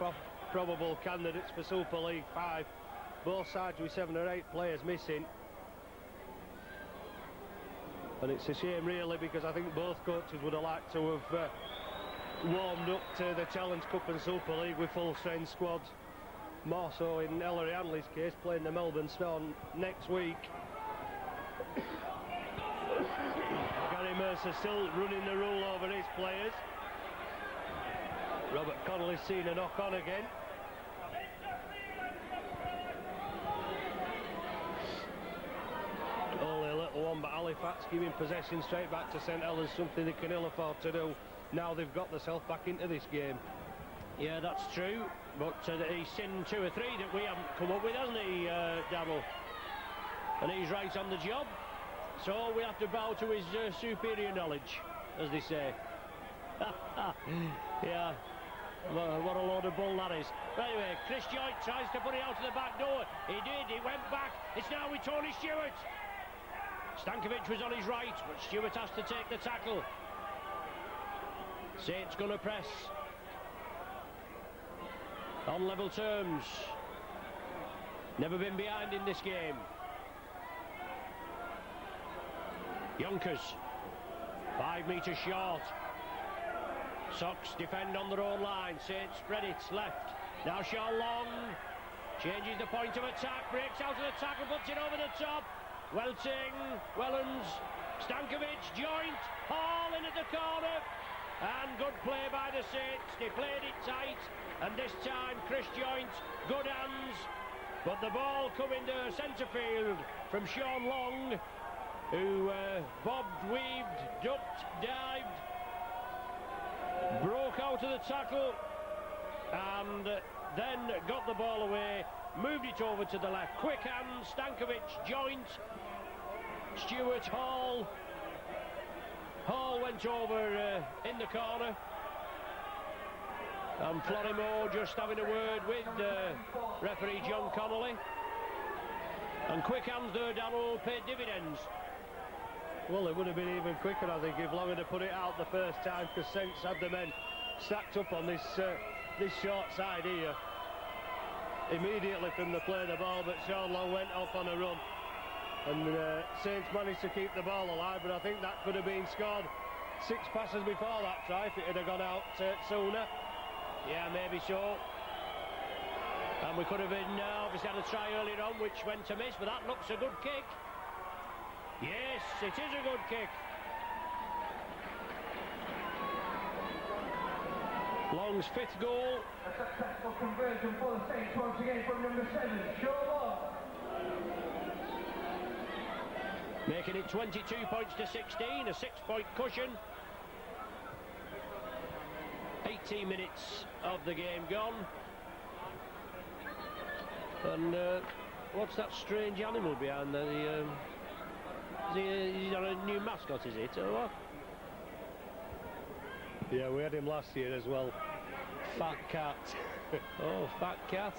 probable candidates for Super League 5. Both sides with 7 or 8 players missing. And it's a shame really, because I think both coaches would have liked to have warmed up to the Challenge Cup and Super League with full strength squads. More so in Ellery Hanley's case, playing the Melbourne Storm next week. Gary Mercer still running the rule over his players. Robert Connolly's seen a knock on again. Only a little one, but Halifax giving possession straight back to St Helens, something they can ill afford to do now they've got themselves back into this game. Yeah, that's true, but he's seen 2 or 3 that we haven't come up with, hasn't he, Darryl? And he's right on the job, so we have to bow to his superior knowledge, as they say. Yeah, what a load of bull that is. But anyway, Chris Joynt tries to put it out to the back door. He did, he went back. It's now with Tony Stewart. Stankovic was on his right, but Stewart has to take the tackle. Saint's going to press on level terms. Never been behind in this game. Yonkers 5 metres short. Sox defend on their own line. Saint spread it left. Now Sean Long changes the point of attack, breaks out of the tackle, puts it over the top. Welting, Wellens, Stankovic, Joynt, Hall in at the corner. And good play by the Saints. They played it tight, and this time Chris Joynt, good hands, but the ball coming to centre field from Sean Long, who bobbed, weaved, ducked, dived, broke out of the tackle, and then got the ball away, moved it over to the left. Quick hands, Stankovic, Joynt, Stewart, Hall. Hall went over in the corner, and Florimo just having a word with referee John Connolly. And quick hands there, Darryl, paid dividends. Well, it would have been even quicker, I think, if Long had put it out the first time, because Saints had the men stacked up on this short side here. Immediately from the play of the ball, but Sean Long went off on a run. And Saints managed to keep the ball alive, but I think that could have been scored 6 passes before that try if it had gone out sooner. Yeah, maybe so. And we could have been obviously had a try earlier on which went to miss, but that looks a good kick. Yes, it is a good kick. Long's 5th goal. A successful conversion for the Saints once again from number 7, Sean Long. Making it 22 points to 16, a 6-point cushion. 18 minutes of the game gone. And what's that strange animal behind there? He's on a new mascot, is it, or what? Yeah, we had him last year as well. Fat cat. Oh, fat cat.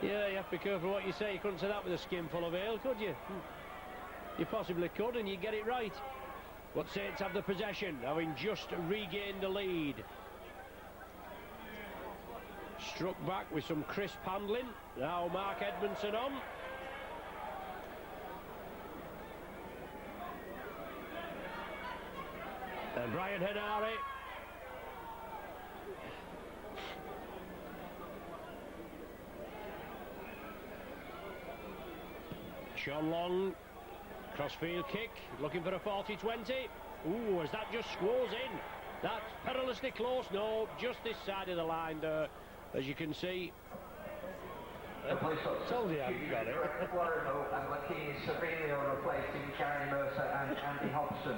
Yeah, you have to be careful what you say. You couldn't say that with a skin full of ale, could you? You possibly could, and you get it right. But Saints have the possession, having just regained the lead. Struck back with some crisp handling. Now Mark Edmondson on. And Brian Henare. Sean Long. Crossfield kick, looking for a 40-20. Ooh, as that just squoze in. That's perilously close. No, just this side of the line there, as you can see. Told you you got it. Florimo and Lakini Savinio replacing Gary Mercer and Andy Hobson.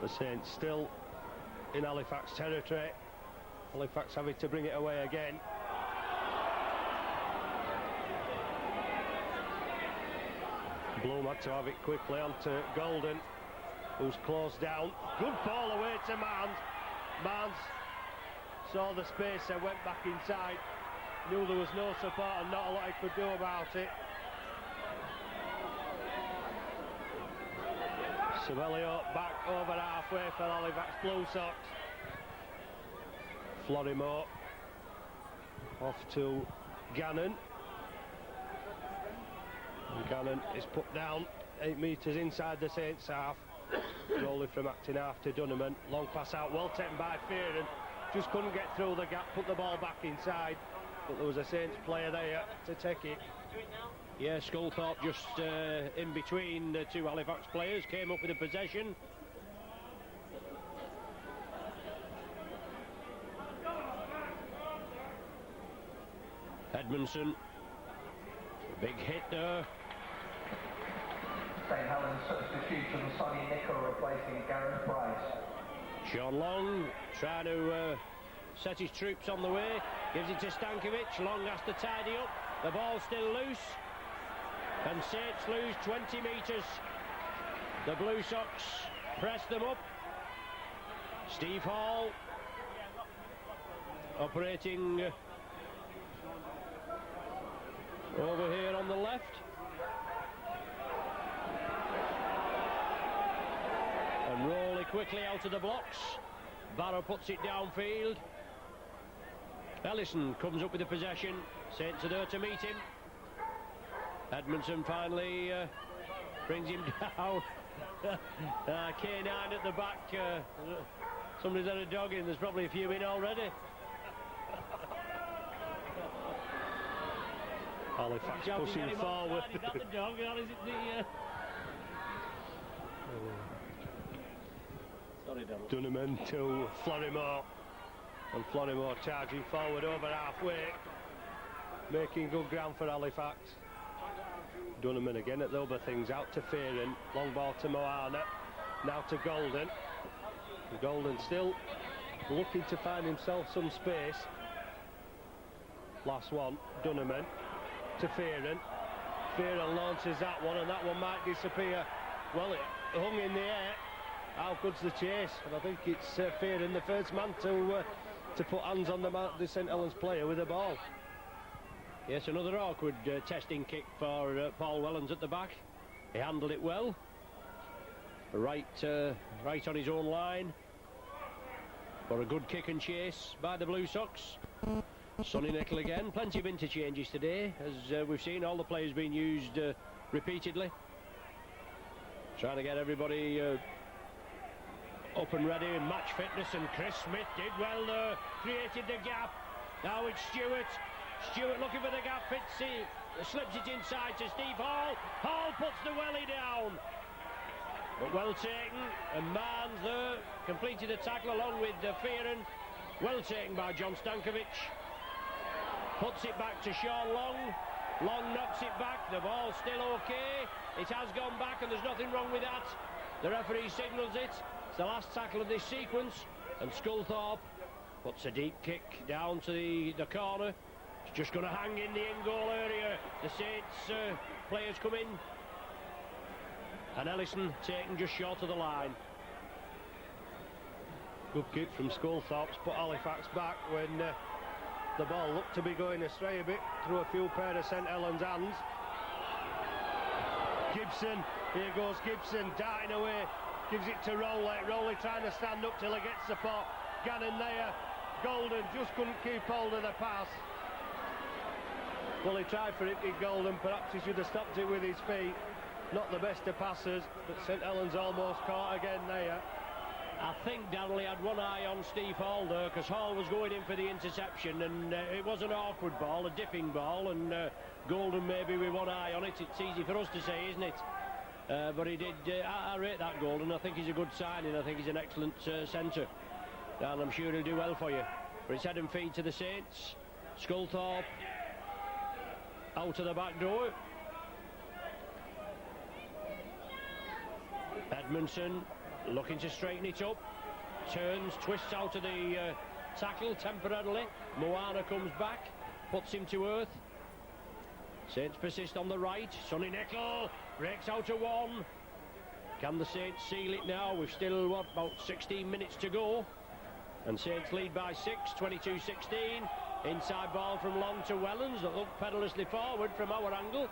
The Saints still in Halifax territory. Halifax having to bring it away again. Bloom had to have it quickly onto Golden, who's closed down. Good ball away to Marnes. Marnes saw the space and went back inside. Knew there was no support and not a lot he could do about it. Savelio back over halfway for Halifax Blue Sox. Florimo. Off to Gannon. And Gannon is put down 8 metres inside the Saints half. Rolling from acting half to Dunneman. Long pass out, well taken by Fearon. Just couldn't get through the gap, put the ball back inside. But there was a Saints player there to take it. Yeah, Sculthorpe just in between the two Halifax players, came up with a possession. Edmondson, big hit there. St Helens substitution, Sonny Nichol replacing Gareth Price. Sean Long trying to set his troops on the way, gives it to Stankovic. Long has to tidy up, the ball's still loose, and Saints lose 20 metres. The Blue Sox press them up. Steve Hall operating over here on the left. And Rowley quickly out of the blocks. Barrow puts it downfield. Ellison comes up with the possession. Saints are there to meet him. Edmondson finally brings him down. K9 at the back. Somebody's had a dog in. There's probably a few in already. Halifax pushing forward. Is that the dog, or is it the... Sorry, Dunneman to Florimo. And Florimo charging forward over halfway. Making good ground for Halifax. Dunneman again at the other things, out to Fearon. Long ball to Moana. Now to Golden. And Golden still looking to find himself some space. Last one, Dunneman to Fearon. Fearon launches that one, and that one might disappear. Well, it hung in the air. How good's the chase? And I think it's Fearon, the first man to put hands on the St Helens player with the ball. Yes, another awkward testing kick for Paul Wellens at the back. He handled it well. Right on his own line. For a good kick and chase by the Blue Sox. Sonny Nichol again. Plenty of interchanges today, as we've seen all the players being used repeatedly. Trying to get everybody up and ready and match fitness, and Chris Smith did well there, created the gap. Now it's Stewart looking for the gap, slips it inside to Steve Hall. Hall puts the welly down, but well taken, and Manns there completed the tackle along with Fearon. Well taken by John Stankovic. Puts it back to Sean Long. Long knocks it back. The ball's still okay. It has gone back, and there's nothing wrong with that. The referee signals it. It's the last tackle of this sequence, and Sculthorpe puts a deep kick down to the corner. It's just going to hang in the in-goal area. The Saints players come in, and Ellison taken just short of the line. Good kick from Sculthorpe, put Halifax back when the ball looked to be going astray a bit through a few pair of St Helens hands. Gibson, here goes Gibson, darting away, gives it to Rowley. Rowley trying to stand up till he gets support. Gannon there, Golden just couldn't keep hold of the pass. Well, he tried for it, did Golden. Perhaps he should have stopped it with his feet. Not the best of passers, but St Helens almost caught again there. I think Darrell had one eye on Steve Hall there, because Hall was going in for the interception, and it was an awkward ball, a dipping ball, and Golden maybe with one eye on it. It's easy for us to say, isn't it? But he did. I rate that Golden. I think he's a good signing. I think he's an excellent centre, and I'm sure he'll do well for you. But it's head and feet to the Saints. Sculthorpe out of the back door. Edmondson looking to straighten it up, turns, twists out of the tackle temporarily. Moana comes back, puts him to earth. Saints persist on the right. Sonny Nichol breaks out to one. Can the Saints seal it now? We've still, what, about 16 minutes to go, and Saints lead by 6, 22-16. Inside ball from Long to Wellens, that looked perilously forward from our angle,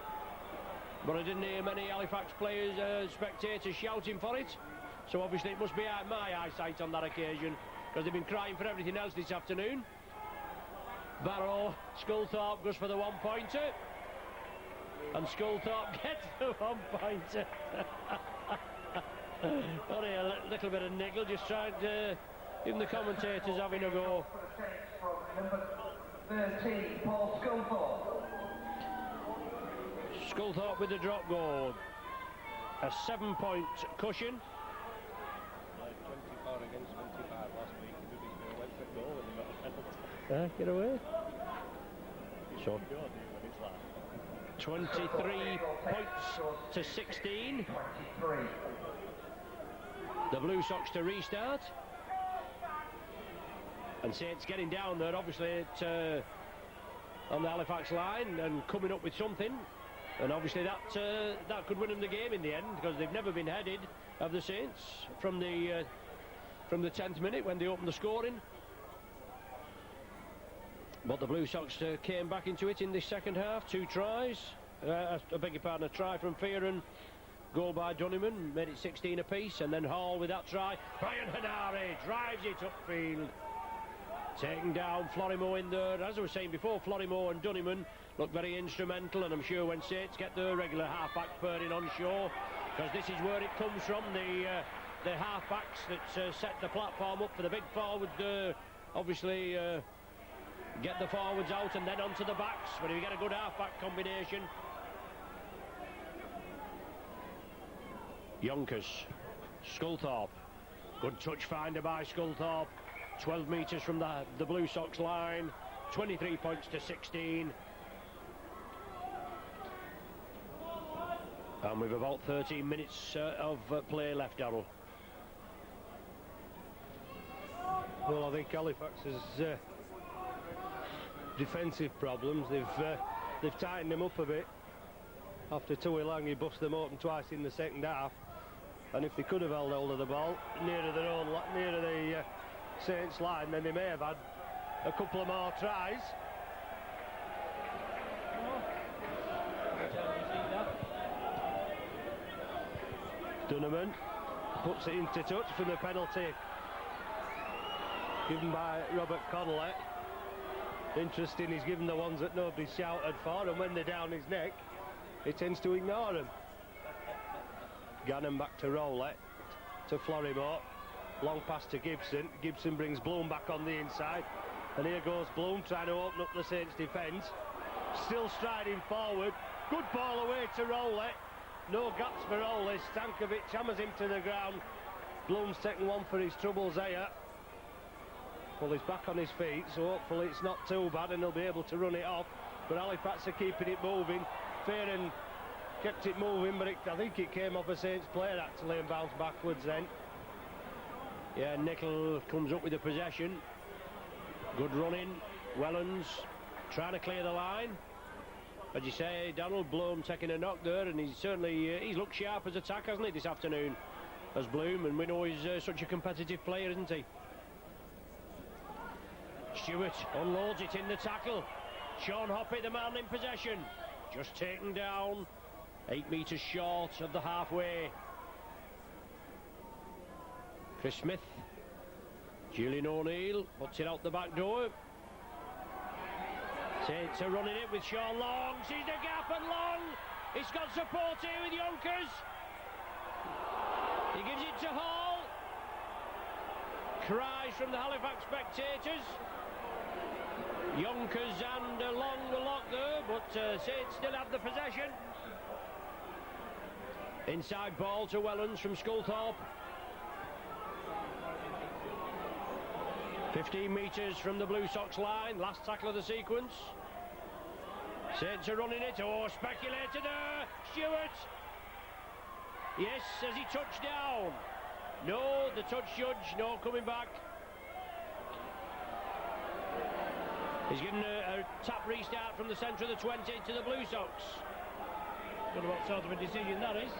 but I didn't hear many Halifax players, spectators shouting for it. So obviously it must be my eyesight on that occasion, because they've been crying for everything else this afternoon. Barrow, Sculthorpe goes for the one-pointer, and Sculthorpe gets the one-pointer. Only a little bit of niggle, just trying to... Even the commentators having a go. Number 13, Paul Sculthorpe. Sculthorpe with the drop goal. A 7-point cushion. 24 against 25 last week. He went for a goal and he got a penalty. Get away. So 23 points to 16. 23. The Blue Sox to restart. And Saints getting down there, obviously, on the Halifax line and coming up with something. And obviously that could win them the game in the end, because they've never been headed, of the Saints, from the 10th minute when they opened the scoring. But the Blue Sox came back into it in the second half. 2 tries. I beg your pardon, a try from Fearon, goal by Dunniman, made it 16 apiece, and then Hall with that try. Brian Hanari drives it upfield. Taking down Florimo in there. As I was saying before, Florimo and Dunniman look very instrumental, and I'm sure when Saints get the regular half-back pairing on shore, because this is where it comes from, the half-backs that set the platform up for the big forward, obviously get the forwards out and then onto the backs, but if you get a good half-back combination. Yonkers, Sculthorpe, good touch finder by Sculthorpe. 12 metres from the Blue Sox line, 23 points to 16. And we've about 13 minutes of play left, Darryl. Well, I think Halifax's defensive problems, they've tightened them up a bit. After Tui Lang, he bust them open twice in the second half. And if they could have held hold of the ball nearer the Saints line, then they may have had a couple of more tries. Dunniman puts it into touch from the penalty given by Robert Connolly. Interesting, he's given the ones that nobody shouted for, and when they're down his neck, he tends to ignore them. Gannon back to Rowlett, to Florimo. Long pass to Gibson. Gibson brings Bloom back on the inside, and here goes Bloom trying to open up the Saints defence. Still striding forward. Good ball away to Rowlett. No gaps for Rowlett. Stankovic hammers him to the ground. Bloom's taking one for his troubles here. Well, he's back on his feet, so hopefully it's not too bad and he'll be able to run it off. But Halifax are keeping it moving. Fearon kept it moving, but I think it came off a Saints player actually and bounced backwards then. Yeah, Nickel comes up with the possession. Good running. Wellens trying to clear the line. As you say, Donald Bloom taking a knock there, and he's certainly he's looked sharp as attack, hasn't he, this afternoon, as Bloom, and we know he's such a competitive player, isn't he? Stewart unloads it in the tackle. Sean Hoppy, the man in possession, just taken down 8 metres short of the halfway. Chris Smith, Julian O'Neill puts it out the back door. Saints are running it with Sean Long. Sees the gap, and Long, he's got support here with Yonkers. He gives it to Hall. Cries from the Halifax spectators. Yonkers and Long the lock there, but Saints still have the possession. Inside ball to Wellens from Sculthorpe. 15 metres from the Blue Sox line, last tackle of the sequence. Saints are running it. Oh, speculated there. Stewart. Yes, has he touched down? No, the touch judge, no coming back. He's given a tap restart from the centre of the 20 to the Blue Sox. Don't know what sort of a decision that is.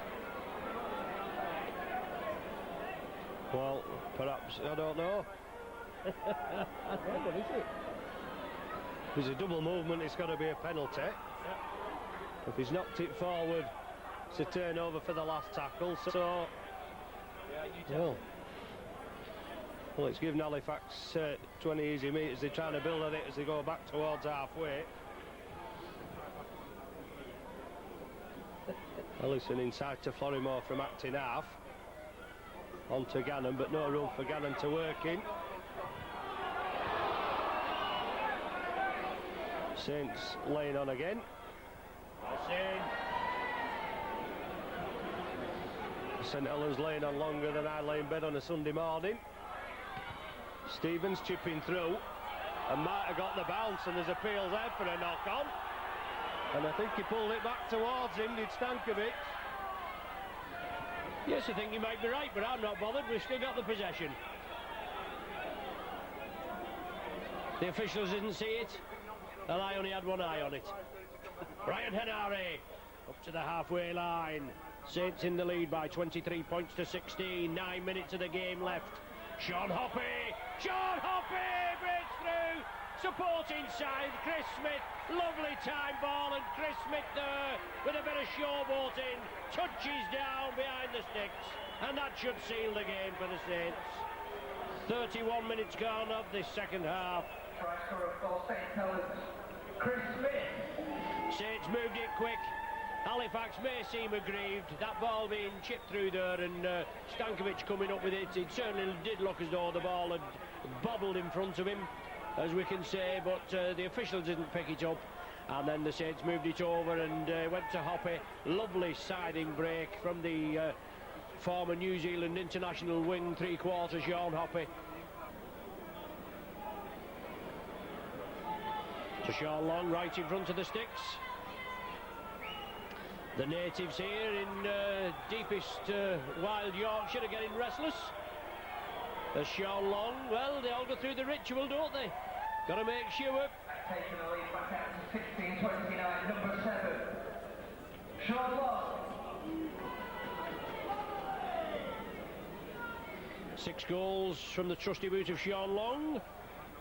Well, perhaps, I don't know. What is it? If there's a double movement, it's got to be a penalty. Yeah. If he's knocked it forward, it's a turnover for the last tackle. So, well, Well, it's given Halifax 20 easy metres. They're trying to build on it as they go back towards halfway. Ellison inside to Florimore from acting half. On to Gannon, but no room for Gannon to work in. Saints laying on again. St Helens laying on longer than I lay in bed on a Sunday morning. Stevens chipping through and might have got the bounce, and there's appeals there for a knock on. And I think he pulled it back towards him, did Stankovic. Yes, I think you might be right, but I'm not bothered. We've still got the possession. The officials didn't see it, and I only had one eye on it. Ryan Henare up to the halfway line. Saints in the lead by 23 points to 16. 9 minutes of the game left. Sean Hoppe breaks through. Support inside. Chris Smith, lovely time ball, and Chris Smith there with a bit of showboating. Touches down behind the sticks, and that should seal the game for the Saints. 31 minutes gone of this second half. Try scorer for St Helens, Chris Smith. Saints moved it quick. Halifax may seem aggrieved, that ball being chipped through there, and Stankovic coming up with it. It certainly did look as though the ball had bobbled in front of him, as we can say, but the officials didn't pick it up, and then the Saints moved it over and went to Hoppe. Lovely siding break from the former New Zealand international wing three-quarter Sean Hoppe. To Sean Long, right in front of the sticks. The natives here in deepest wild Yorkshire are getting restless. As Sean Long, well, they all go through the ritual, don't they? Got to make sure. Taking the lead back out to 16-29, number 7. Sean Long. 6 goals from the trusty boot of Sean Long,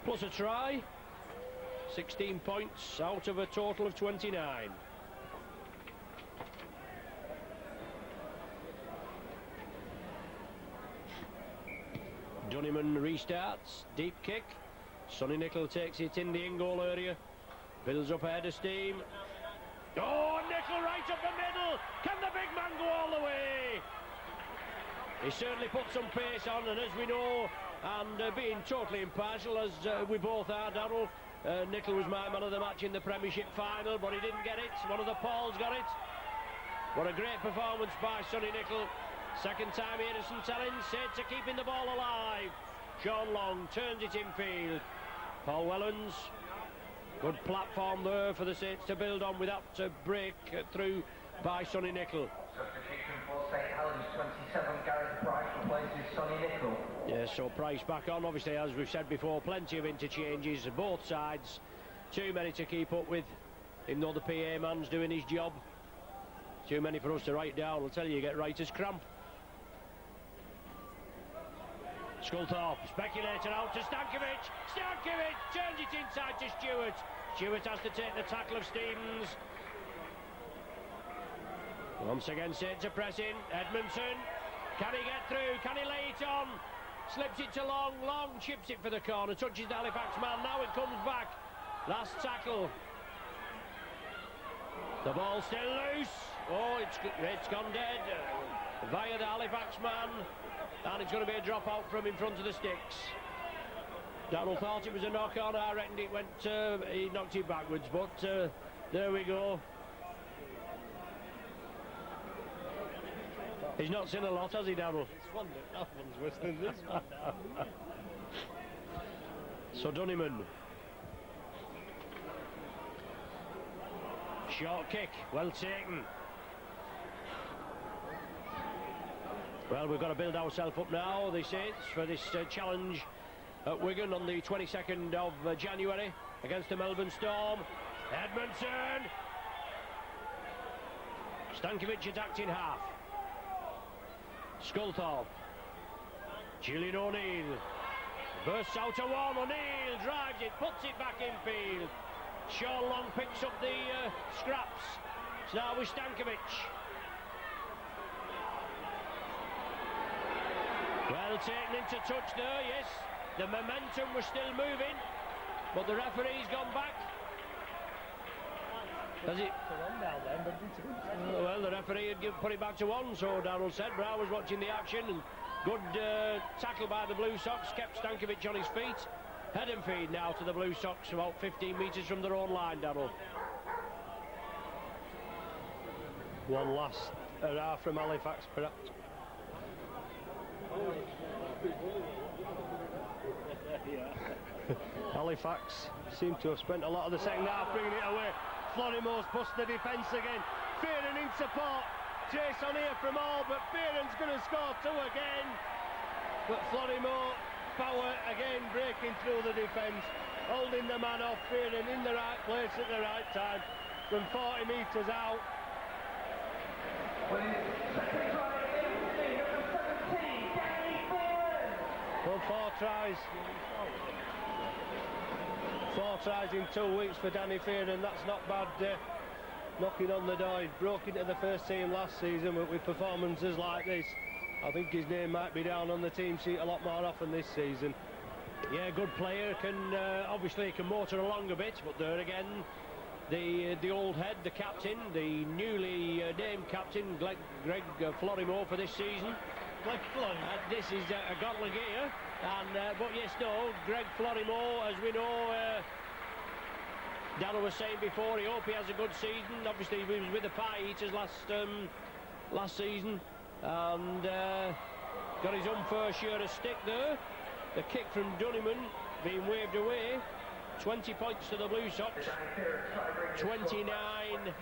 plus a try. 16 points out of a total of 29. Dunniman restarts, deep kick. Sonny Nicol takes it in the in-goal area, builds up ahead of steam. Oh, Nicol right up the middle. Can the big man go all the way? He certainly put some pace on, and as we know, and being totally impartial as we both are, Darryl, Nicol was my man of the match in the Premiership final, but he didn't get it. One of the Pauls got it. What a great performance by Sonny Nicol. Second time here at St Helens. Saints are keeping the ball alive. Sean Long turns it in field. Paul Wellens, good platform there for the Saints to build on without a break through by Sonny Nicol. Substitution for St Helens, 27, Gareth Price replaces Sonny Nicol. Yes, so Price back on, obviously, as we've said before, plenty of interchanges, both sides. Too many to keep up with, even though the PA man's doing his job. Too many for us to write down. I'll tell you, get writer's cramp. Sculthorpe, speculator out to Stankovic. Stankovic turns it inside to Stewart. Stewart has to take the tackle of Stevens. Once again, Saints are pressing. Edmondson, can he get through? Can he lay it on? Slips it to Long. Long chips it for the corner. Touches the Halifax man. Now it comes back. Last tackle. The ball still loose. Oh, it's gone dead via the Halifax man. And it's going to be a drop out from in front of the sticks. Darryl thought it was a knock on. I reckoned it went, he knocked it backwards, but there we go. He's not seen a lot, has he, Darryl? It's one that one's worse than this one now. So Dunniman. Short kick, well taken. Well, we've got to build ourselves up now, the Saints, for this challenge at Wigan on the 22nd of January against the Melbourne Storm. Edmondson. Stankovic attacked in half. Sculthorpe. Julian O'Neill. Bursts out to one. O'Neill drives it, puts it back in field. Sean Long picks up the scraps. It's now with Stankovic. Well, Well taken into touch there, yes. The momentum was still moving, but the referee's gone back. Has it? Well, the referee had put it back to 1, so Darrell said, but I was watching the action, and good tackle by the Blue Sox, kept Stankovic on his feet. Head and feed now to the Blue Sox, about 15 metres from their own line, Darrell. One last hurrah from Halifax, perhaps. Halifax seem to have spent a lot of the second half bringing it away. Florimo's bust the defence again. Fearon in support. Chase on here from all, but Fearon's going to score 2 again. But Florimo, power again, breaking through the defence, holding the man off. Fearon in the right place at the right time from 40 metres out. Well, 4 tries. 4 tries in 2 weeks for Danny Fearon. That's not bad. Knocking on the door. He broke into the first team last season, but with performances like this, I think his name might be down on the team sheet a lot more often this season. Yeah, good player. Can obviously can motor along a bit, but there again, the old head, the captain, the newly named captain, Greg Florimo for this season. This is a gauntlet gear, and but yes, no, Greg Florimo, as we know, Darrell was saying before, he hope he has a good season. Obviously, he was with the Pie Eaters last season, and got his unfair share of stick there. The kick from Dunniman being waved away. 20 points to the Blue Sox, 29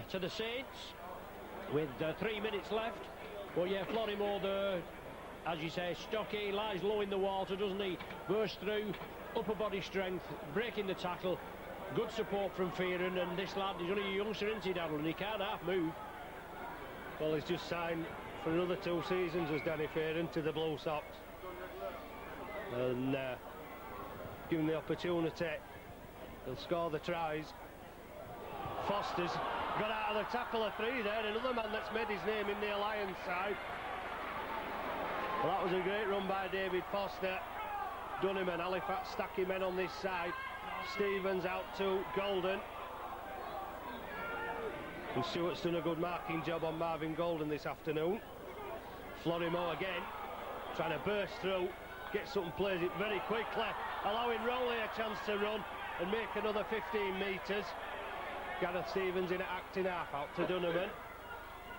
to the Saints, with 3 minutes left. Well, yeah, Florimo there, as you say, stocky, lies low in the water, doesn't he? Burst through, upper body strength, breaking the tackle, good support from Fearon, and this lad, he's only a youngster, isn't he, Darrell, and he can't half move. Well, he's just signed for another 2 seasons as Danny Fearon to the Blue Sox. And given the opportunity, he'll score the tries. Foster's got out of the tackle of 3 there, another man that's made his name in the Alliance side. Well, that was a great run by David Foster. Dunniman, Halifax stacking men on this side. Stevens out to Golden. And Stewart's done a good marking job on Marvin Golden this afternoon. Florimo again, trying to burst through, get something, plays it very quickly, allowing Rowley a chance to run and make another 15 metres. Gareth Stevens in at acting half, out to Dunniman.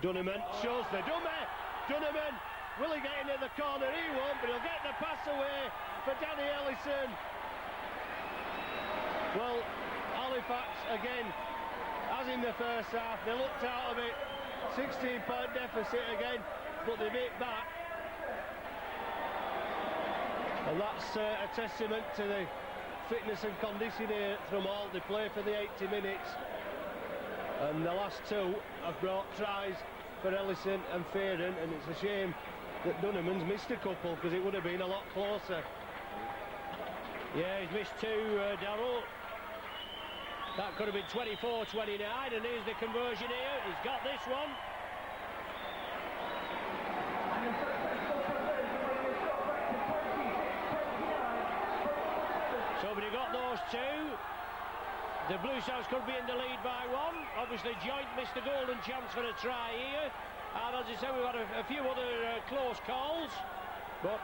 Dunniman shows the dummy. Dunniman, will he get into the corner? He won't, but he'll get the pass away for Danny Ellison. Well, Halifax again, as in the first half, they looked out of it. 16-point deficit again, but they beat back. And that's a testament to the fitness and condition here from all. They play for the 80 minutes. And the last 2 have brought tries for Ellison and Fearon, and it's a shame that Dunniman's missed a couple, because it would have been a lot closer. Yeah, he's missed 2, Darrell. That could have been 24-29, and here's the conversion here. He's got this one. So, but he got those 2. The Blue Sox could be in the lead by 1. Obviously, Joint missed a golden chance for a try here. And as I said, we've had a few other close calls. But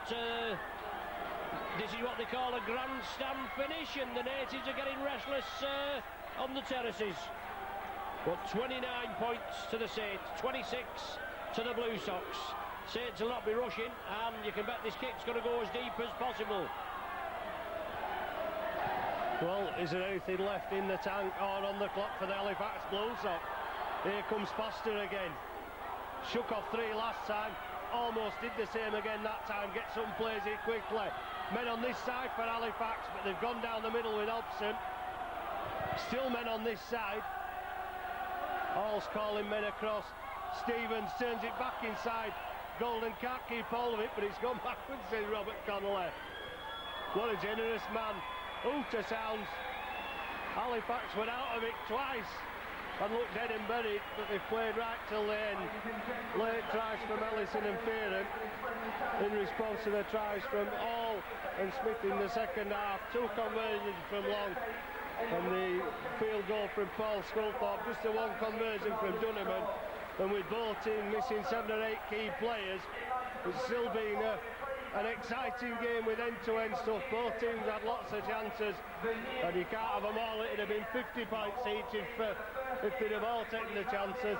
this is what they call a grandstand finish, and the natives are getting restless on the terraces. But 29 points to the Saints, 26 to the Blue Sox. Saints will not be rushing, and you can bet this kick's going to go as deep as possible. Well, is there anything left in the tank or on the clock for the Halifax Blue Sox? Here comes Foster again. Shook off 3 last time, almost did the same again that time. Get some plays here quickly. Men on this side for Halifax, but they've gone down the middle with Hobson. Still men on this side. Hall's calling men across. Stevens turns it back inside. Golden can't keep hold of it, but it's gone backwards, says Robert Connolly. What a generous man. Hooter sounds. Halifax went out of it twice and looked dead and buried, but they played right till the end. Late tries from Ellison and Fearon in response to the tries from Hall and Smith in the second half. 2 conversions from Long, and the field goal from Paul Sculthorpe. Just the 1 conversion from Dunneman, and with both teams missing 7 or 8 key players, it's still been an exciting game with end-to-end stuff. Both teams had lots of chances, and you can't have them all. It'd have been 50 points each if they'd have all taken the chances,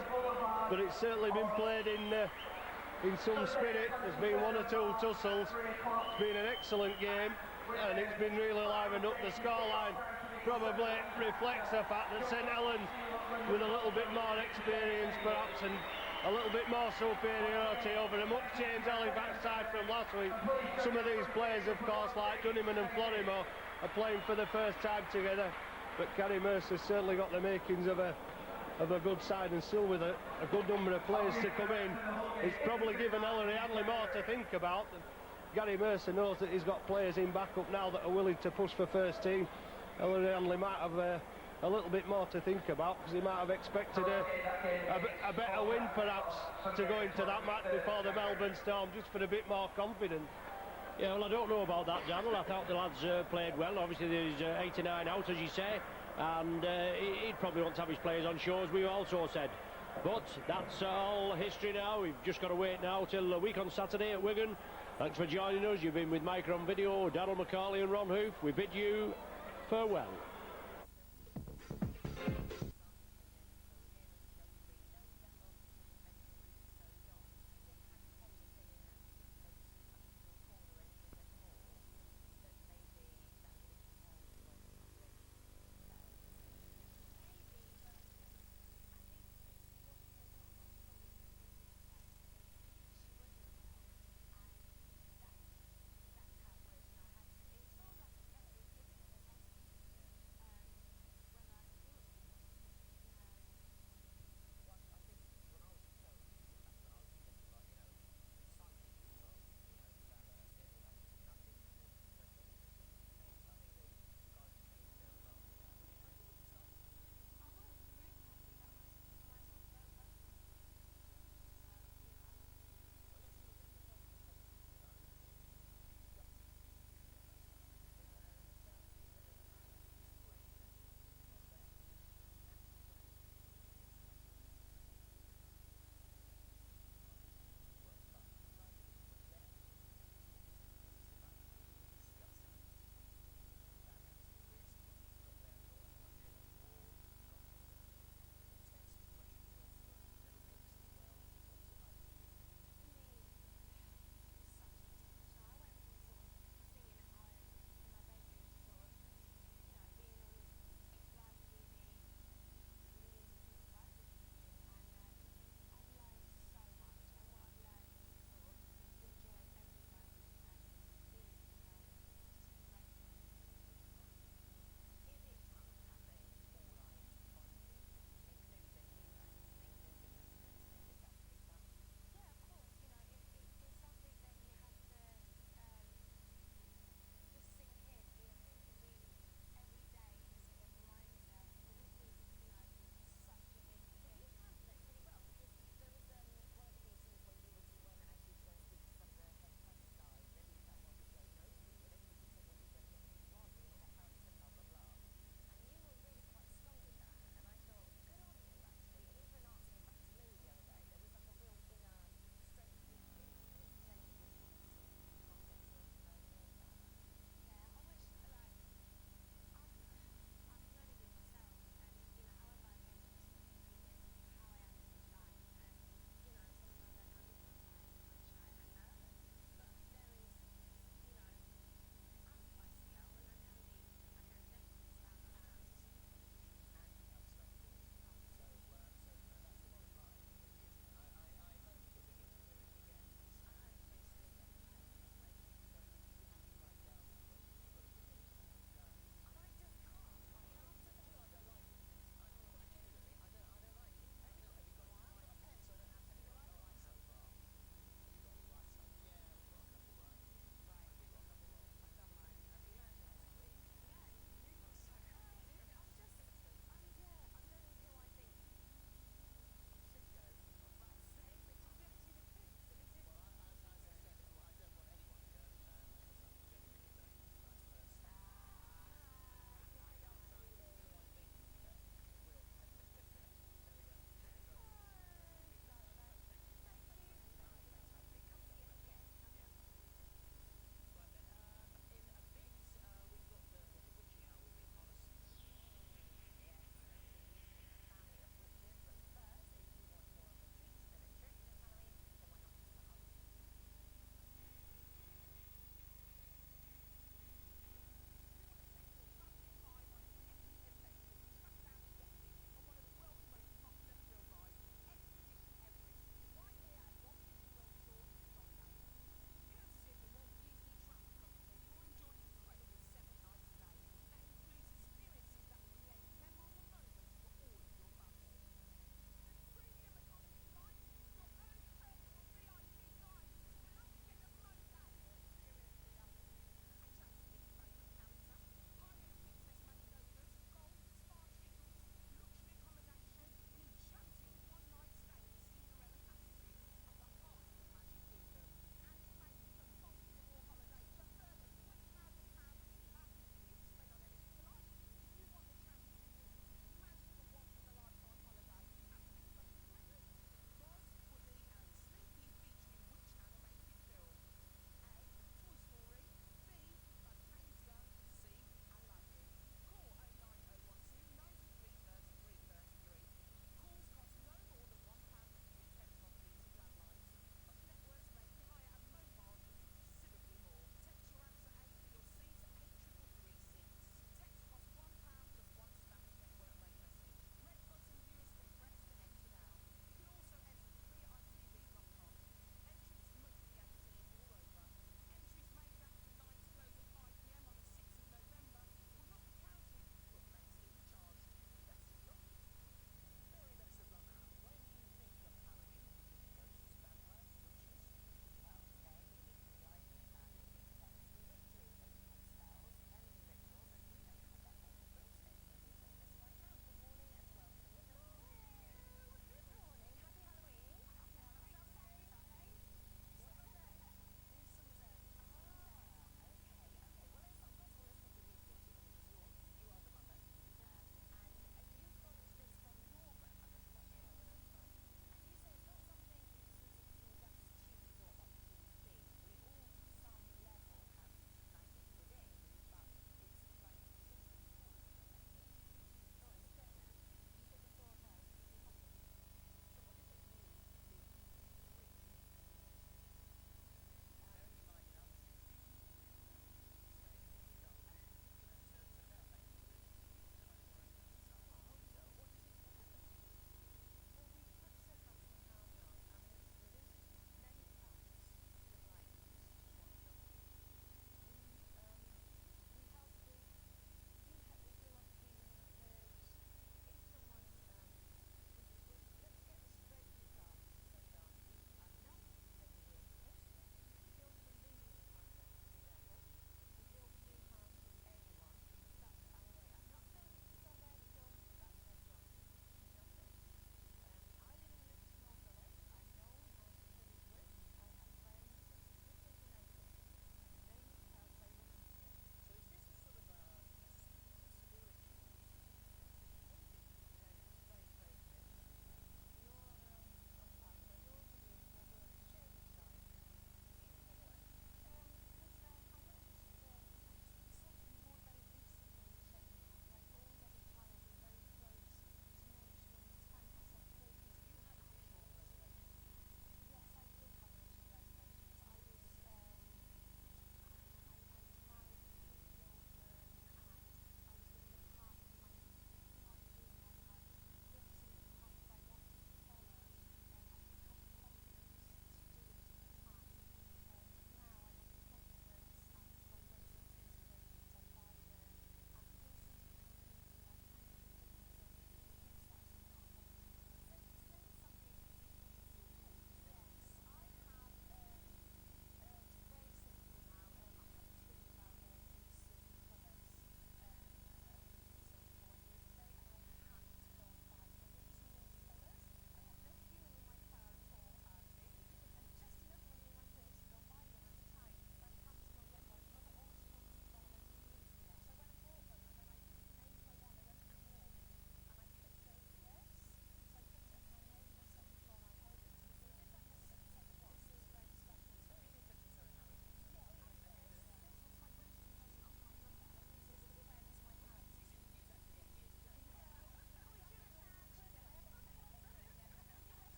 but it's certainly been played in some spirit. There's been 1 or 2 tussles. It's been an excellent game, and it's been really livened up. The scoreline probably reflects the fact that St Helens, with a little bit more experience perhaps and a little bit more superiority over a much changed Halifax side from last week. Some of these players, of course, like Dunneman and Florimo, are playing for the first time together, but Gary Mercer's certainly got the makings of a good side, and still with a good number of players to come in. It's probably given Ellery Hanley more to think about. Gary Mercer knows that he's got players in backup now that are willing to push for first team. Ellery Hanley might have a little bit more to think about, because he might have expected a better win perhaps to go into that match before the Melbourne Storm, just for a bit more confidence. Yeah, well, I don't know about that, Daniel. I thought the lads played well. Obviously there's 89 out, as you say, and he'd probably want to have his players on show, as we also said. But that's all history now. We've just got to wait now till a week on Saturday at Wigan. Thanks for joining us. You've been with Micron Video, Darryl McCauley and Ron Hoof. We bid you farewell.